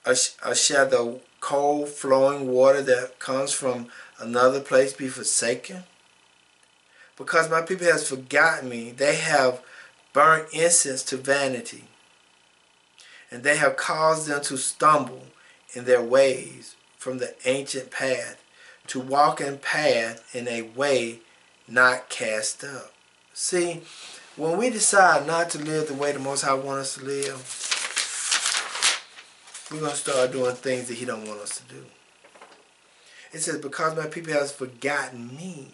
or shall the cold flowing water that comes from another place be forsaken? Because my people has forgotten me, they have burnt incense to vanity, and they have caused them to stumble in their ways from the ancient path, to walk in path in a way not cast up. See, when we decide not to live the way the Most High wants us to live, we're going to start doing things that He don't want us to do. It says, because my people has forgotten me.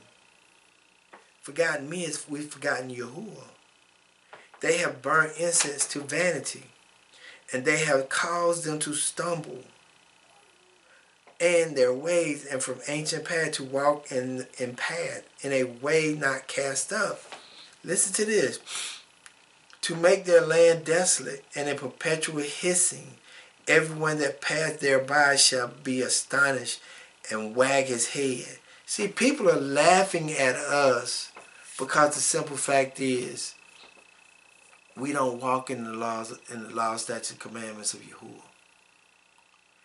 Forgotten me is we've forgotten Yahuwah. They have burnt incense to vanity, and they have caused them to stumble in their ways, and from ancient path to walk in path in a way not cast up. Listen to this. To make their land desolate and a perpetual hissing, everyone that passed thereby shall be astonished and wag his head. See, people are laughing at us because the simple fact is we don't walk in the laws, statutes, and commandments of Yahuwah.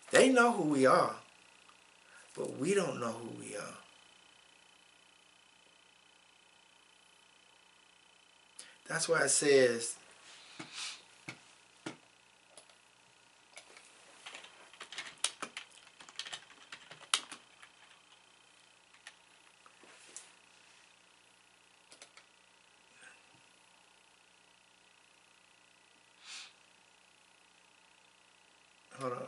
They know who we are, but we don't know who we are. That's why it says, hold on.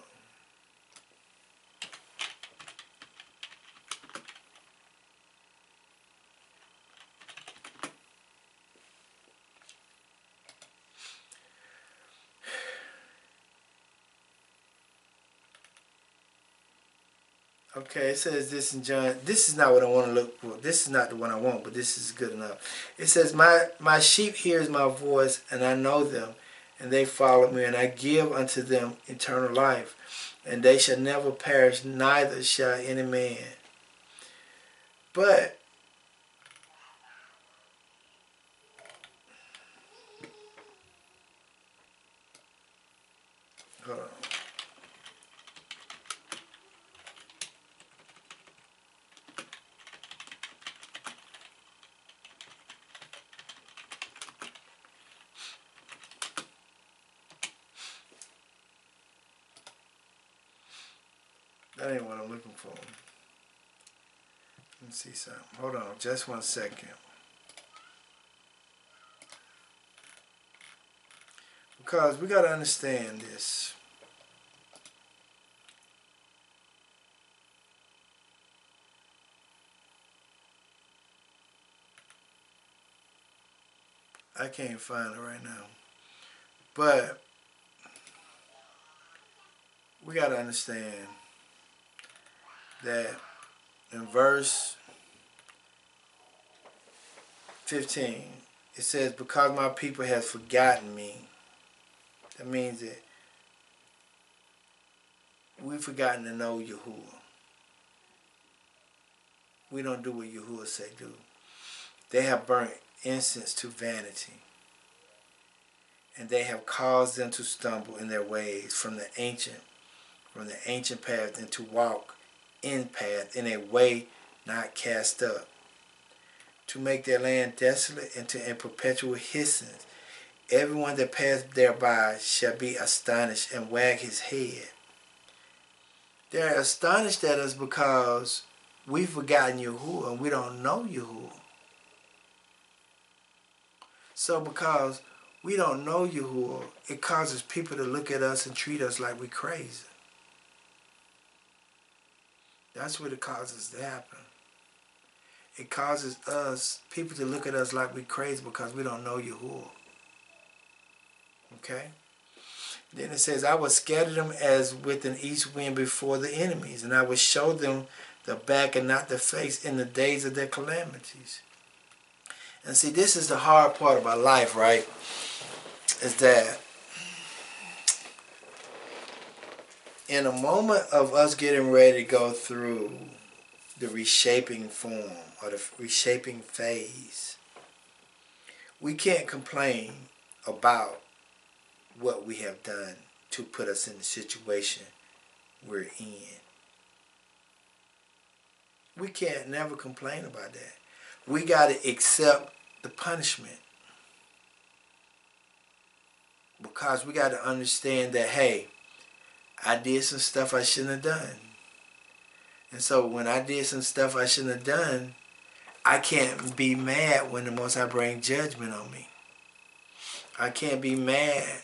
Okay, it says this in John. This is not what I want to look for. This is not the one I want, but this is good enough. It says, my sheep hears my voice, and I know them, and they follow me, and I give unto them eternal life, and they shall never perish, neither shall any man. But Hold on. That ain't what I'm looking for. Let me see something. Hold on, just 1 second. Because we got to understand this. I can't find it right now. But we got to understand that in verse 15, it says, because my people have forgotten me. That means that we've forgotten to know Yahuwah. We don't do what Yahuwah say do. They have burnt incense to vanity, and they have caused them to stumble in their ways from the ancient path, and to walk in path in a way not cast up, to make their land desolate and to in perpetual hissing. Everyone that passeth thereby shall be astonished and wag his head. They're astonished at us because we've forgotten Yahuwah and we don't know Yahuwah. So because we don't know Yahuwah, it causes people to look at us and treat us like we're crazy. That's what it causes to happen. It causes people to look at us like we're crazy because we don't know Yahuwah. Okay? Then it says, I will scatter them as with an east wind before the enemies, and I will show them the back and not the face in the days of their calamities. And see, this is the hard part about life, right? Is that in a moment of us getting ready to go through the reshaping form or the reshaping phase, we can't complain about what we have done to put us in the situation we're in. We can't never complain about that. We got to accept the punishment, because we got to understand that, hey, I did some stuff I shouldn't have done. And so when I did some stuff I shouldn't have done, I can't be mad when the Most High bring judgment on me. I can't be mad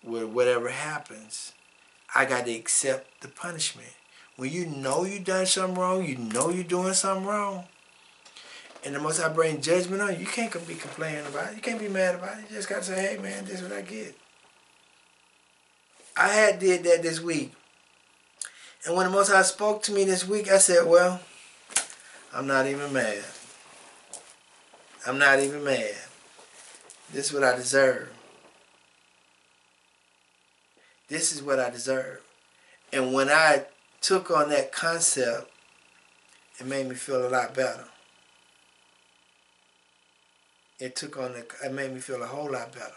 with whatever happens. I got to accept the punishment. When you know you done something wrong, you know you're doing something wrong, and the Most High bring judgment on you, you can't be complaining about it. You can't be mad about it. You just got to say, hey man, this is what I get. I had did that this week. And when the Most High spoke to me this week, I said, well, I'm not even mad. I'm not even mad. This is what I deserve. This is what I deserve. And when I took on that concept, it made me feel a lot better. It made me feel a whole lot better.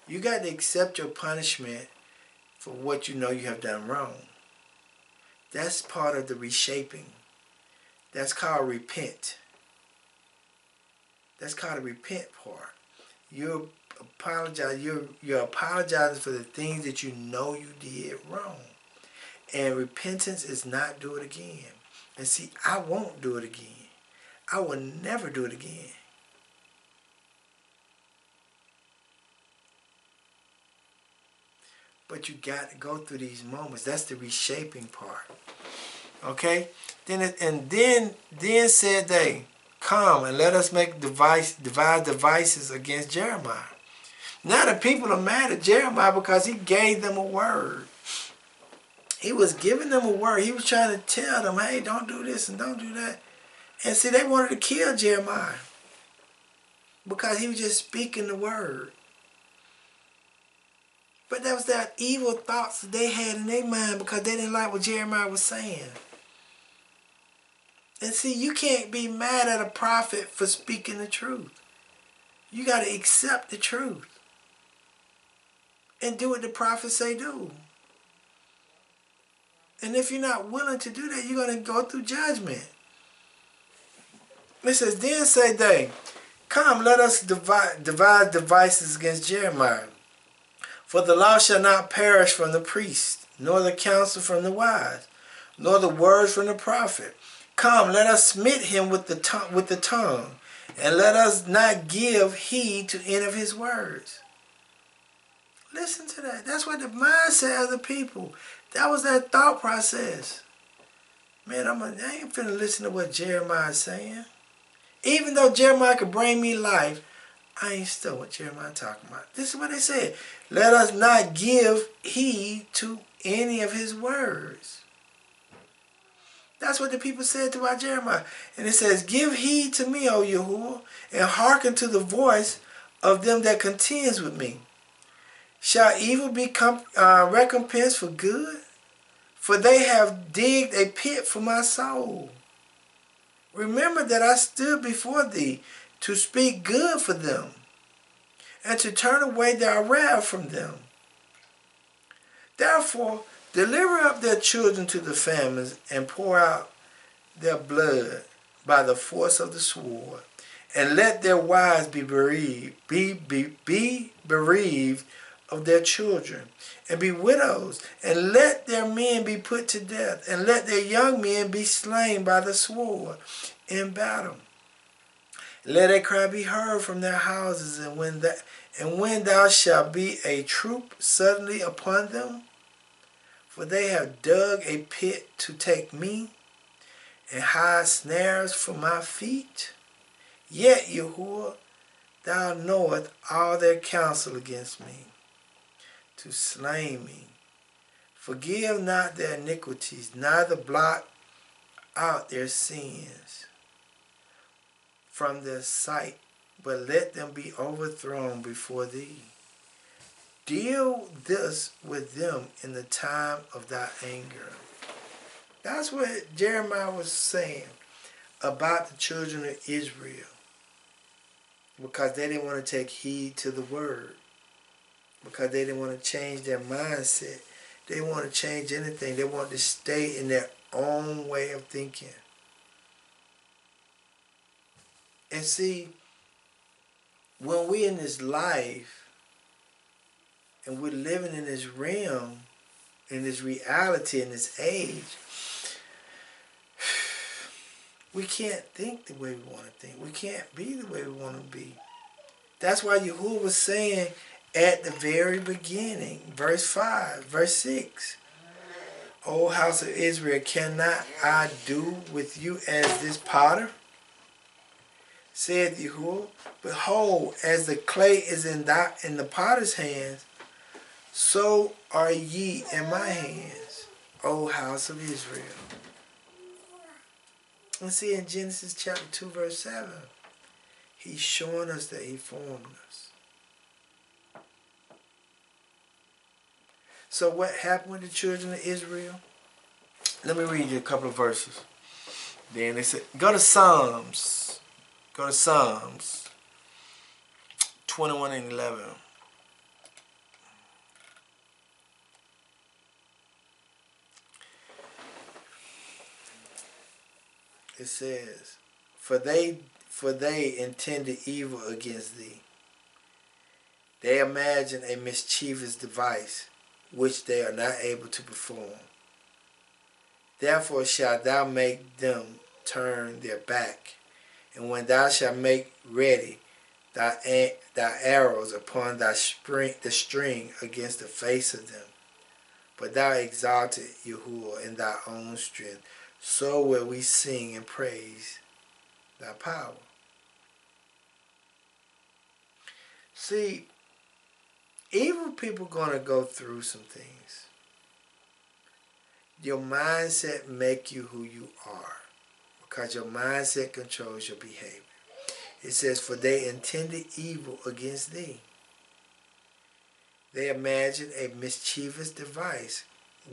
You got to accept your punishment for what you know you have done wrong. That's part of the reshaping. That's called repent. That's called the repent part. You're apologizing for the things that you know you did wrong. And repentance is not do it again. And see, I won't do it again. I will never do it again. But you got to go through these moments. That's the reshaping part. Okay? Then said they, come and let us make devise devices against Jeremiah. Now the people are mad at Jeremiah because he gave them a word. He was giving them a word. He was trying to tell them, hey, don't do this and don't do that. And see, they wanted to kill Jeremiah because he was just speaking the word. But that was that evil thoughts that they had in their mind because they didn't like what Jeremiah was saying. And see, you can't be mad at a prophet for speaking the truth. You got to accept the truth. and do what the prophets say do. And if you're not willing to do that, you're going to go through judgment. It says, then say they, come, let us devise devices against Jeremiah. For the law shall not perish from the priest, nor the counsel from the wise, nor the words from the prophet. Come, let us smite him with the tongue, and let us not give heed to any of his words. Listen to that. That's what the mindset of the people. That was their thought process. Man, I ain't finna listen to what Jeremiah's saying. Even though Jeremiah could bring me life, I ain't still what Jeremiah talking about. This is what they said. Let us not give heed to any of his words. That's what the people said about Jeremiah. And it says, give heed to me, O Yahuwah, and hearken to the voice of them that contends with me. Shall evil be recompensed for good? For they have digged a pit for my soul. Remember that I stood before thee to speak good for them, and to turn away their wrath from them. Therefore, deliver up their children to the famines, and pour out their blood by the force of the sword, and let their wives be bereaved of their children, and be widows, and let their men be put to death, and let their young men be slain by the sword in battle. Let a cry be heard from their houses, and when thou shalt be a troop suddenly upon them, for they have dug a pit to take me, and hide snares for my feet. Yet, Yahuwah, thou knowest all their counsel against me, to slay me. Forgive not their iniquities, neither blot out their sins from their sight, but let them be overthrown before thee. Deal this with them in the time of thy anger. That's what Jeremiah was saying about the children of Israel, because they didn't want to take heed to the word, because they didn't want to change their mindset. They didn't want to change anything. They wanted to stay in their own way of thinking. And see, when we're in this life and we're living in this realm, in this reality, in this age, we can't think the way we want to think. We can't be the way we want to be. That's why Yahuwah was saying at the very beginning, verse 5, verse 6, O house of Israel, cannot I do with you as this potter? Said Yahuwah, behold, as the clay is in the potter's hands, so are ye in my hands, O house of Israel. And see, in Genesis chapter 2, verse 7, he's showing us that he formed us. So what happened with the children of Israel? Let me read you a couple of verses. Then they said, go to Psalms. Go to Psalms 21 and 11. It says, For they intended evil against thee. They imagine a mischievous device, which they are not able to perform. Therefore shalt thou make them turn their back, and when thou shalt make ready thy arrows upon the string against the face of them. But thou exalted Yahuwah in thy own strength, so will we sing and praise thy power. See, evil people going to go through some things. Your mindset make you who you are, because your mindset controls your behavior. It says, for they intended evil against thee. They imagine a mischievous device,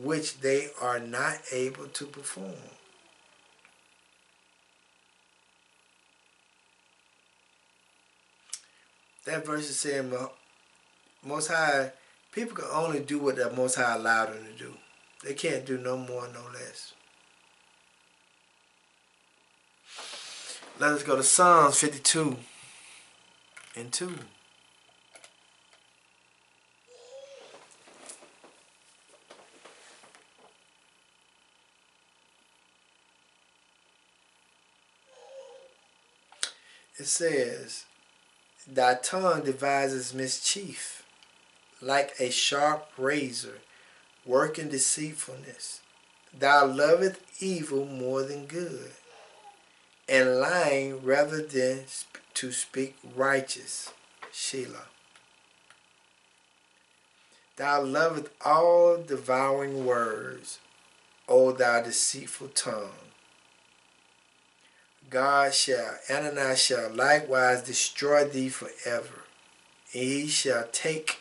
which they are not able to perform. That verse is saying, Most High People can only do what the Most High allowed them to do. They can't do no more, no less. Let us go to Psalms 52 and 2. It says, thy tongue devises mischief, like a sharp razor, working deceitfulness. Thou lovest evil more than good, and lying rather than to speak righteous. Shelah. Thou lovest all devouring words, O thou deceitful tongue. Ananias shall likewise destroy thee forever, and he shall take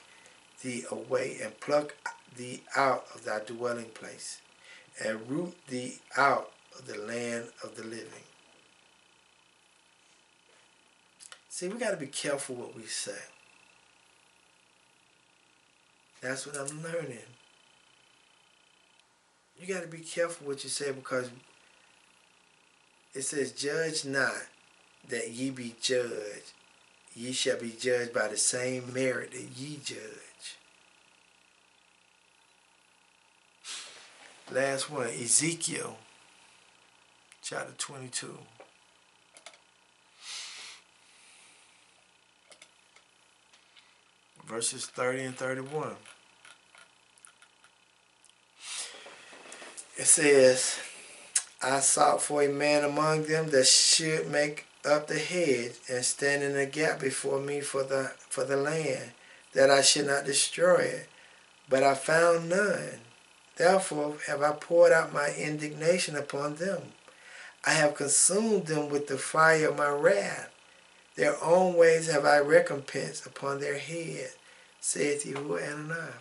thee away and pluck thee out of thy dwelling place, and root thee out of the land of the living. See, we got to be careful what we say. That's what I'm learning. You got to be careful what you say, because it says, judge not that ye be judged. Ye shall be judged by the same merit that ye judge. Last one, Ezekiel chapter 22. Verses 30 and 31. It says, I sought for a man among them that should make up the hedge and stand in the gap before me for the land, that I should not destroy it. But I found none. Therefore have I poured out my indignation upon them. I have consumed them with the fire of my wrath. Their own ways have I recompensed upon their head, saith Yahuwah Ananiah.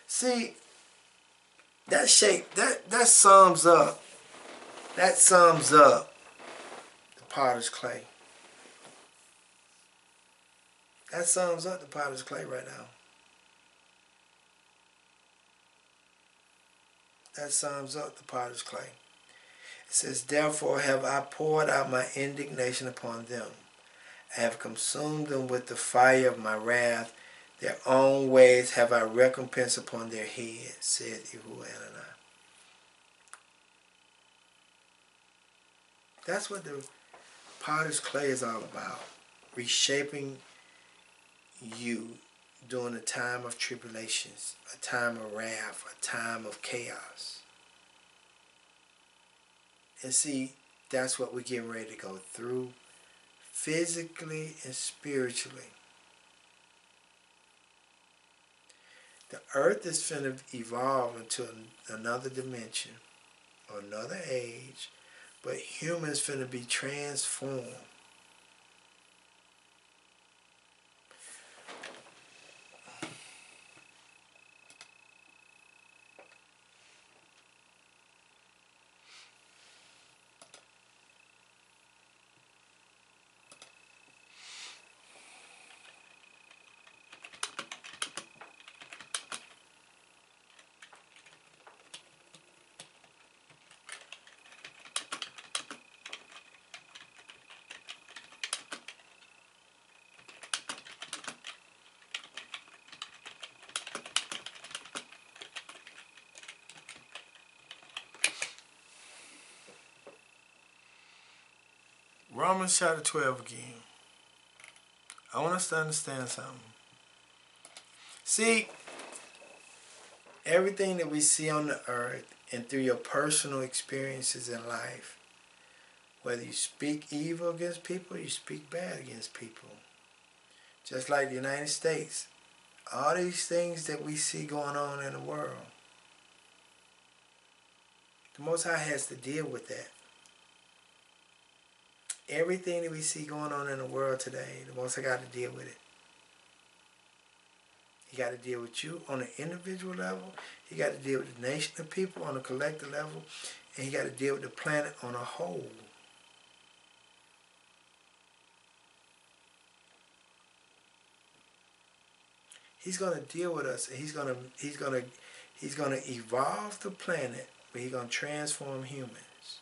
See, that sums up. That sums up the potter's clay. That sums up the potter's clay right now. That sums up the potter's clay. It says, therefore have I poured out my indignation upon them. I have consumed them with the fire of my wrath. Their own ways have I recompensed upon their heads, saith Yahuwah Ananiah. That's what the potter's clay is all about. Reshaping you during a time of tribulations, a time of wrath, a time of chaos. And see, that's what we're getting ready to go through, physically and spiritually. The earth is finna evolve into another dimension or another age, but humans finna be transformed. Romans chapter 12 again. I want us to understand something. See, everything that we see on the earth and through your personal experiences in life, whether you speak evil against people, you speak bad against people. Just like the United States, all these things that we see going on in the world, the Most High has to deal with that. Everything that we see going on in the world today, the Most High got to deal with it. He got to deal with you on an individual level. He got to deal with the nation of people on a collective level. And he got to deal with the planet on a whole. He's going to deal with us, and he's going to evolve the planet, but he's going to transform humans.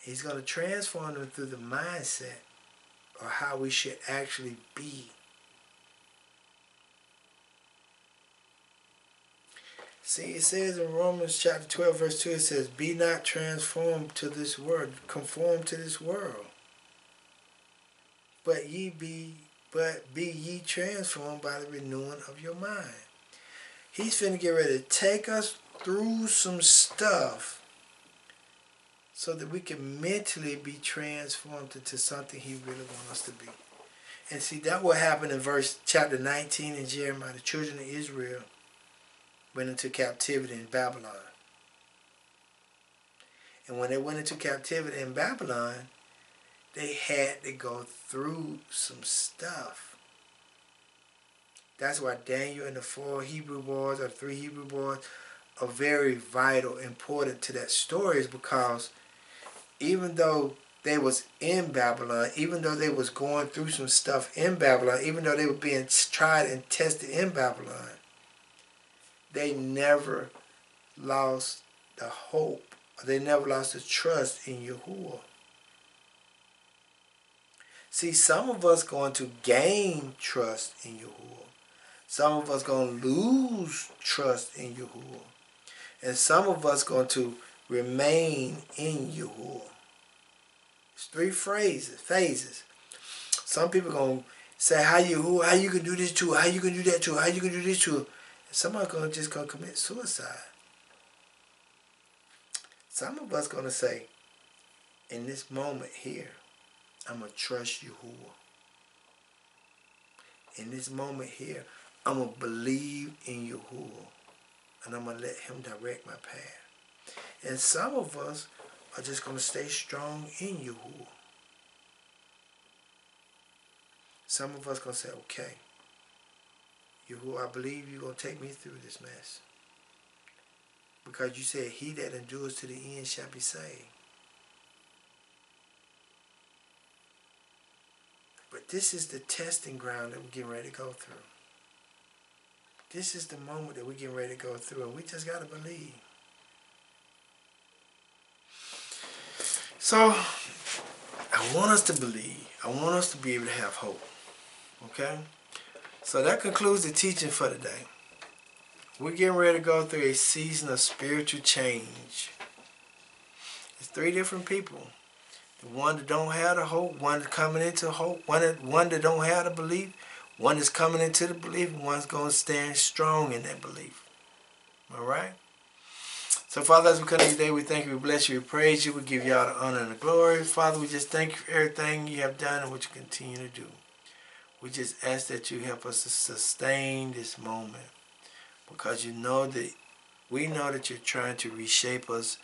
He's going to transform them through the mindset of how we should actually be. See, it says in Romans chapter 12, verse 2, it says, be not transformed to this world, conform to this world, but be ye transformed by the renewing of your mind. He's finna get ready to take us through some stuff so that we can mentally be transformed into something he really wants us to be. And see, that what happened in chapter 19 in Jeremiah. The children of Israel went into captivity in Babylon. And when they went into captivity in Babylon, they had to go through some stuff. That's why Daniel and the 4 Hebrew boys or 3 Hebrew boys are very vital, important to that story, is because even though they was in Babylon, even though they was going through some stuff in Babylon, even though they were being tried and tested in Babylon, they never lost the hope. They never lost the trust in Yahuwah. See, some of us going to gain trust in Yahuwah. Some of us going to lose trust in Yahuwah. And some of us going to remain in Yahuwah. It's 3 phases. Some people going to say, how you can do this too, how you can do that too, how you can do this too. And some are just going to commit suicide. Some of us going to say, in this moment here, I'm going to trust Yahuwah. In this moment here, I'm going to believe in Yahuwah. And I'm going to let him direct my path. And some of us are just going to stay strong in Yahuwah. Some of us going to say, okay, Yahuwah, I believe you're going to take me through this mess. Because you said, he that endures to the end shall be saved. But this is the testing ground that we're getting ready to go through. This is the moment that we're getting ready to go through, and we just got to believe. So, I want us to believe. I want us to be able to have hope. Okay? So that concludes the teaching for today. We're getting ready to go through a season of spiritual change. It's 3 different people. The one that don't have the hope, one that's coming into hope, one that don't have the belief, one that's coming into the belief, and one's going to stand strong in that belief. All right? So, Father, as we come to you today, we thank you, we bless you, we praise you, we give you all the honor and the glory. Father, we just thank you for everything you have done and what you continue to do. We just ask that you help us to sustain this moment, because you know that we know that you're trying to reshape us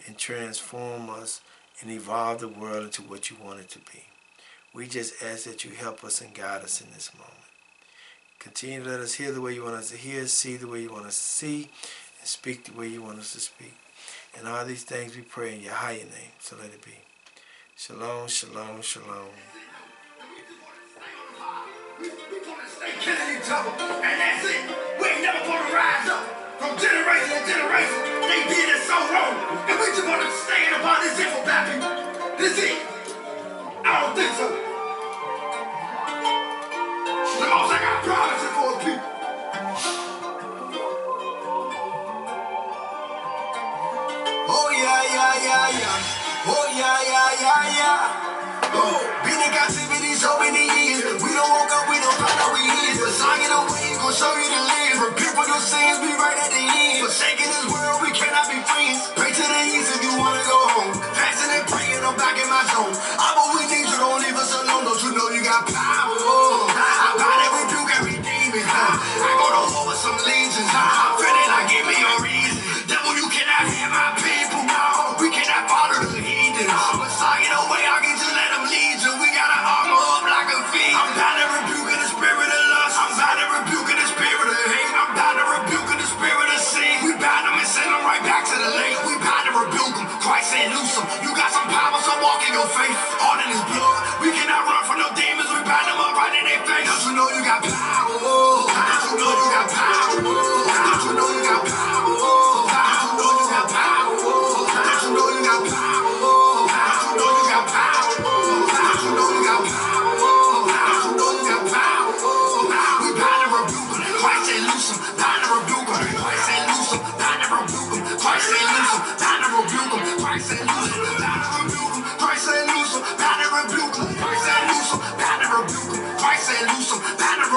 and transform us and evolve the world into what you want it to be. We just ask that you help us and guide us in this moment. Continue to let us hear the way you want us to hear, see the way you want us to see, and speak the way you want us to speak. And all these things we pray in your higher name, so let it be. Shalom, shalom, shalom. We gonna stay killing each other, and that's it. We ain't never gonna rise up. From generation to generation, they did it so wrong, and we just gonna stand upon this info baby. This it. I don't think so. The most I got promises for the people. Oh yeah, yeah, yeah, yeah. Oh yeah, yeah, yeah, yeah. Oh, been in captivity so many years. We don't woke up, we don't find out we is. But singing the way gon' show you the lens. Repent for your sins, be right at the end. Forsaking this world, we cannot be friends. Pray to the east if you wanna go home. Fasting and praying, I'm back in my zone. I'm what we need, you don't leave us alone. Don't you know you got power?